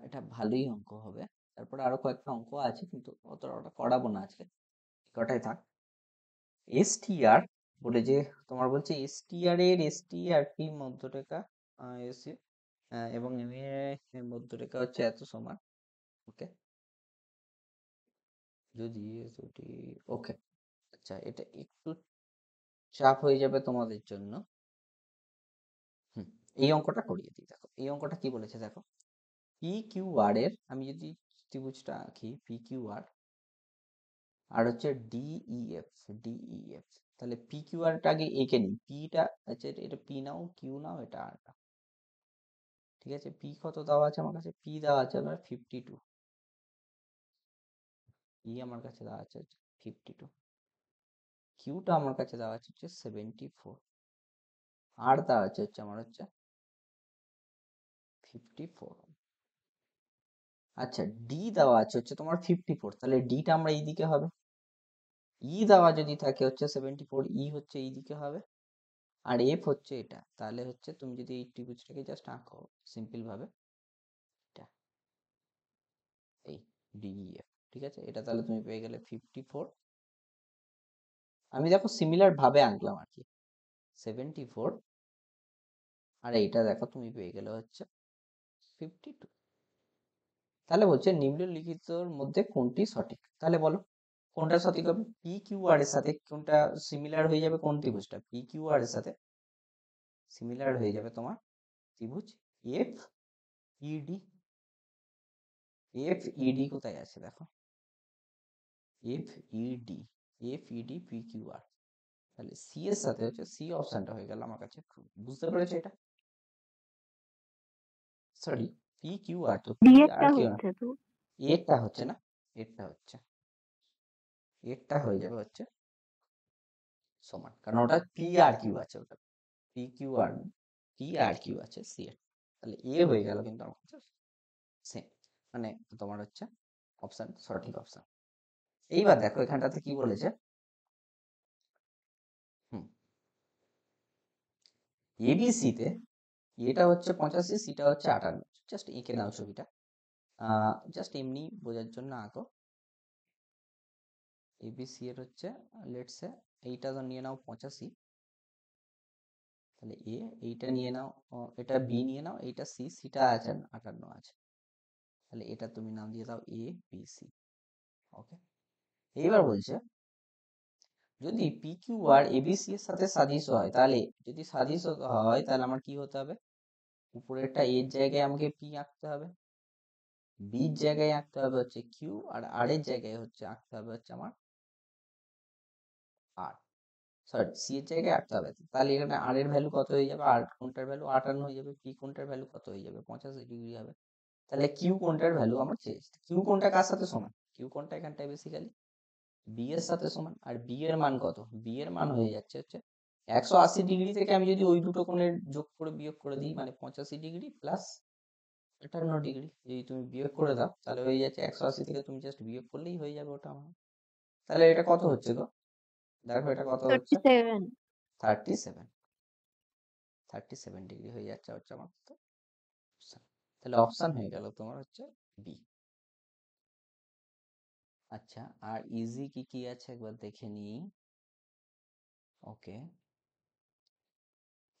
এটা ভালোই অঙ্ক হবে। তারপরে আরো কয়েকটা অঙ্ক আছে, কিন্তু ওটা করাবো না আজকে, কটাই থাক। এসটিআর বলে যে তোমার বলছে এসটিআর কি মধ্যরেখা, এসি এবং এম এর মধ্যরেখা এত সমান। ওকে, যদি ওকে, আচ্ছা এটা একটু চাপ হয়ে যাবে তোমাদের জন্য। হুম, এই অঙ্কটা করিয়ে দিই। দেখো এই অঙ্কটা কি বলেছে, দেখো পি কিউ আর এর, আমি যদি ত্রিভুজটা আঁকি পি কিউ আর ডিইএফ, তাহলে পি কিউ আর টা আগে এঁকে নিই, পিটা আছে, এটা পি নাও, কিউ নাও, এটা আর নাও। ঠিক আছে, পি কত দেওয়া আছে আমার কাছে, পি দেওয়া আছে আমার 52, পি আমার কাছে দেওয়া আছে 52, কিউটা আমার কাছে দেওয়া আছে 74, আর দেওয়া আছে আমার 54। আচ্ছা, ডি দেওয়া আছে তোমার 54, তাহলে ডিটা আমরা এইদিকে হবে। ই দেওয়া যদি থাকে 74, ই এইদিকে হবে। আর এফ এটা, তাহলে তুমি যদি এই ত্রিভুজটাকে জাস্ট আঁকো সিম্পল ভাবে, এটা এই ডিইএফ, ঠিক আছে, এটা তাহলে তুমি পেয়ে গেলে 54। আমি দেখো সিমিলার ভাবে আঁকলাম আর কি, 74, আর এইটা দেখো তুমি পেয়ে গেলে 52। তাহলে বলছে নিম্নলিখিতর মধ্যে কোনটি সঠিক, তাহলে বলো কোনটা সঠিক হবে। পি কিউ আর এর সাথে কোনটা সিমিলার হয়ে যাবে, কোন ত্রিভুজটা পি কিউ আর এর সাথে সিমিলার হয়ে যাবে, তোমার ত্রিভুজ এফ ইডি। এফ ইডি কোথায় আছে দেখো, এফ ইডি পি কিউ আর, তাহলে সি এর সাথে সি অপশনটা হয়ে গেল আমার কাছে। বুঝতে পেরেছো এটা? সরি, পি কিউ আর, তো পি আর বিয়েরটা কিউ না, হচ্ছে তো এরটা হচ্ছে না, এরটা হয়ে যাবে সমান, কারণ ওটা পি আর কিউ আছে, ওটা পি কিউ আর, পি আর কিউ আছে সি এর, তাহলে এ হয়ে গেল কিন্তু আমার কাছে সেম, মানে তোমার অপশন সঠিক অপশন। এইবার দেখো এখানটাতে কি বলেছে, হুম, এবিসি তে এটা 85, সিটা 58, জাস্ট এঁকে নাও ছবিটা, জাস্ট এমনি বোঝার জন্য আঁকো। এবিসি এর লেটস সে এইটা তো নিয়ে নাও 85, তাহলে এ, এইটা নিয়ে নাও, এটা বি নিয়ে নাও, এইটা সি, সিটা আছে 58 আছে, তাহলে এটা তুমি নাম দিয়ে দাও এ বি সি। ওকে, এইবার বলছে যদি পি কিউ আর এবিসি এর সাথে সাদৃশ্য হয়, তাহলে যদি সাদৃশ্য হয় তাহলে আমার কি হতে হবে, উপরেরটা এর জায়গায় আমাকে পি আঁকতে হবে, বির জায়গায় আঁকতে হবে কিউ, আর আর এর জায়গায় আঁকতে হবে আমার আর, সরি সি এর জায়গায় আঁকতে হবে। তাহলে এখানে আর এর ভ্যালু কত হয়ে যাবে, আর কোনটার ভ্যালু 58 হয়ে যাবে, পি কোনটার ভ্যালু কত হয়ে যাবে 85 হবে। তাহলে কিউ কোনটার ভ্যালু আমার চেয়েছি, কিউ কোনটা কার সাথে সমান, কিউ কোনটা এখানটায় বেসিক্যালি বি এর সাথে সমান, আর বি এর মান কত, বি এর মান হয়ে যাচ্ছে 180 ডিগ্রি থেকে আমি যদি ওই দুটো কোণের যোগ করে বিয়োগ করে দিই, মানে 85 ডিগ্রি প্লাস 58 ডিগ্রি যদি তুমি বিয়োগ করে দাও, তাহলে হয়ে যাচ্ছে 180 থেকে তুমি জাস্ট বিয়োগ করলেই হয়ে যাবে ওটা আমার। তাহলে এটা কত হচ্ছে গো, দেখো এটা কত হচ্ছে 37। 37 ডিগ্রি হয়ে যাচ্ছে আমার তো option। তাহলে অপশন হয়ে গেল তোমার বি। আচ্ছা, আর ইজি কি কি আছে একবার দেখে নিই। ওকে,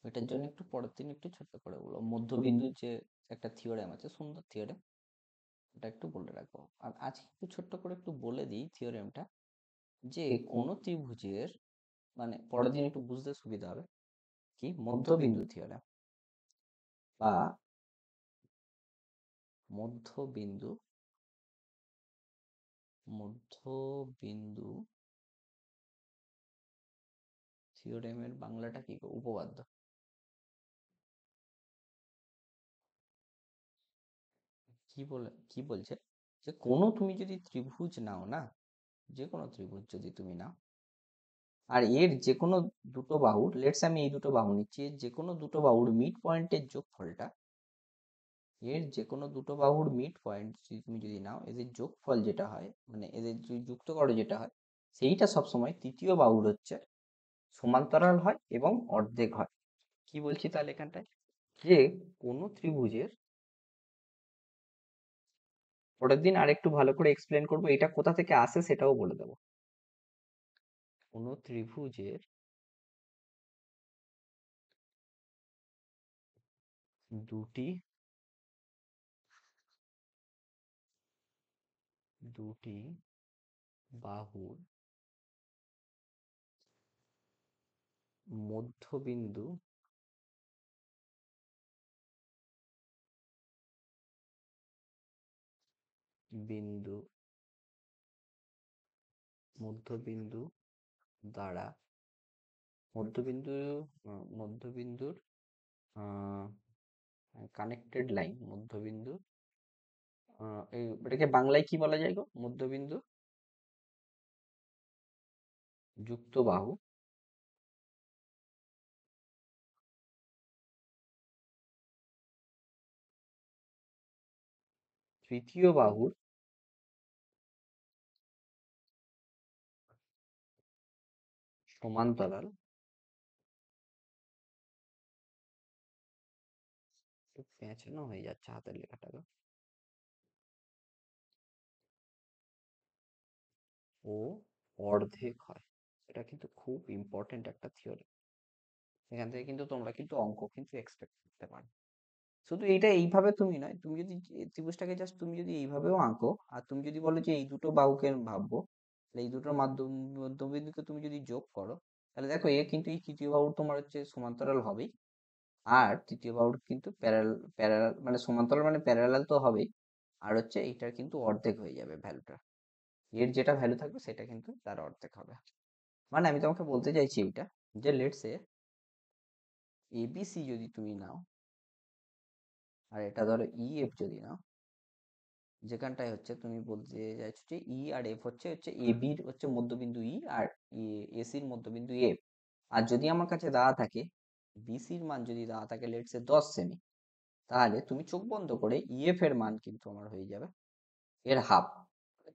এটার জন্য একটু পরের দিন একটু ছোট্ট করে বলো। মধ্যবিন্দুর যে একটা থিওরেম আছে, সুন্দর থিওরেম, ওটা একটু বলে রাখবো। আর আজকে একটু ছোট্ট করে একটু বলে দিই থিওরেমটা, যে কোনো ত্রিভুজের, মানে পরের দিন একটু বুঝতে সুবিধা হবে, কি মধ্যবিন্দু থিওরেম বা মধ্যবিন্দু মধ্যবিন্দু থিওরেমের বাংলাটা কি গো? উপপাদ্য। কি বলছে, যে কোনো তুমি যদি ত্রিভুজ নাও না, যে কোনো ত্রিভুজ যদি তুমি নাও, আর এর যে কোনো দুটো বাহুর, লেটস আমি এই দুটো বাহু নিচ্ছি, এর যে কোনো দুটো বাহুর মিড পয়েন্টের যোগফলটা, এর যে কোনো দুটো বাহুর মিড পয়েন্ট তুমি যদি নাও, এদের যোগফল যেটা হয়, মানে এদের যদি যুক্ত করো যেটা হয়, সেইটা সবসময় তৃতীয় বাহুর হচ্ছে সমান্তরাল হয় এবং অর্ধেক হয়। কি বলছি তাহলে এখানটায়, যে কোনো ত্রিভুজের, পরের দিন আরেকটু ভালো করে এক্সপ্লেন করবো এটা কোথা থেকে আসে সেটাও বলে দেবো। কোনো ত্রিভুজের দুটি দুটি বাহুর মধ্যবিন্দু বিন্দু মধ্যবিন্দু দ্বারা মধ্যবিন্দুর কানেক্টেড লাইন, মধ্যবিন্দু এটাকে বাংলায় কি বলা যায় গো? মধ্যবিন্দু যুক্ত বাহু তৃতীয় বাহুর সমান্তরাল, একটু পেঁচানো হয়ে যাচ্ছে হাতের লেখাটা গো, ও অর্ধেক হয়। এটা কিন্তু খুব ইম্পর্টেন্ট একটা থিওরি। এখান থেকে কিন্তু তোমরা কিন্তু অঙ্ক কিন্তু এক্সপেক্ট করতে পারো। শুধু এইটা এইভাবে তুমি নয়, তুমি যদি ত্রিভুজটাকে জাস্ট তুমি যদি এইভাবেও আঁকো, আর তুমি যদি বলো যে এই দুটো বাহুকে ভাববো, তাহলে এই দুটোর মধ্যবিন্দুকে তুমি যদি যোগ করো, তাহলে দেখো এ কিন্তু এই তৃতীয় বাহুর তোমার হচ্ছে সমান্তরাল হবেই, আর তৃতীয় বাহুর কিন্তু প্যারালাল, মানে সমান্তরাল মানে প্যারালাল তো হবেই, আর হচ্ছে এইটার কিন্তু অর্ধেক হয়ে যাবে ভ্যালুটা, এর যেটা ভ্যালু থাকবে সেটা কিন্তু তার অর্ধেক হবে। মানে আমি তোমাকে বলতে চাইছি এইটা, যে লেটস এ এবিসি যদি তুমি নাও, আর এটা ধরো ইএফ যদি নাও, যেখানটায় হচ্ছে তুমি বলতে চাইছো যে ই আর এফ হচ্ছে হচ্ছে এ বির হচ্ছে মধ্যবিন্দু ই, আর এসির মধ্যবিন্দু এফ। আর যদি আমার কাছে দেওয়া থাকে বিসির মান, যদি দেওয়া থাকে লেটস এ 10 সেমি, তাহলে তুমি চোখ বন্ধ করে ইএফ এর মান কিন্তু আমার হয়ে যাবে এর হাফ,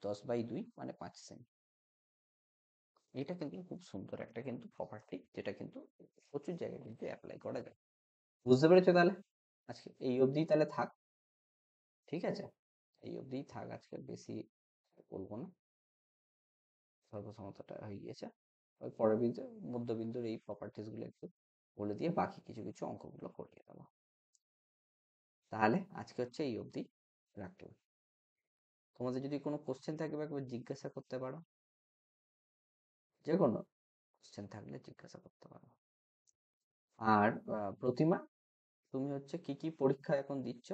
10/2 মানে 5 সেমি। এটা কিন্তু খুব সুন্দর একটা কিন্তু প্রপার্টি, যেটা কিন্তু প্রচুর জায়গায় কিন্তু অ্যাপ্লাই করা যায়। বুঝতে পেরেছো তাহলে? আজকে এই অবধি তাহলে থাক, ঠিক আছে? এই অবধিই থাক, আজকে বেশি বলবো না, সর্বসমতাটা হয়ে গিয়েছে। ওই পরের বিন্দু মধ্যবিন্দুর এই প্রপার্টিস গুলো একটু বলে দিয়ে বাকি কিছু কিছু অঙ্কগুলো করিয়ে দেবো। তাহলে আজকে হচ্ছে এই অবধি রাখলাম। তোমাদের যদি কোনো কোশ্চেন থাকে বা একবার জিজ্ঞাসা করতে পারো, যে কোনো কোশ্চেন থাকলে জিজ্ঞাসা করতে পারো। আর প্রতিমা, তুমি হচ্ছে কি কি পরীক্ষা এখন দিচ্ছ?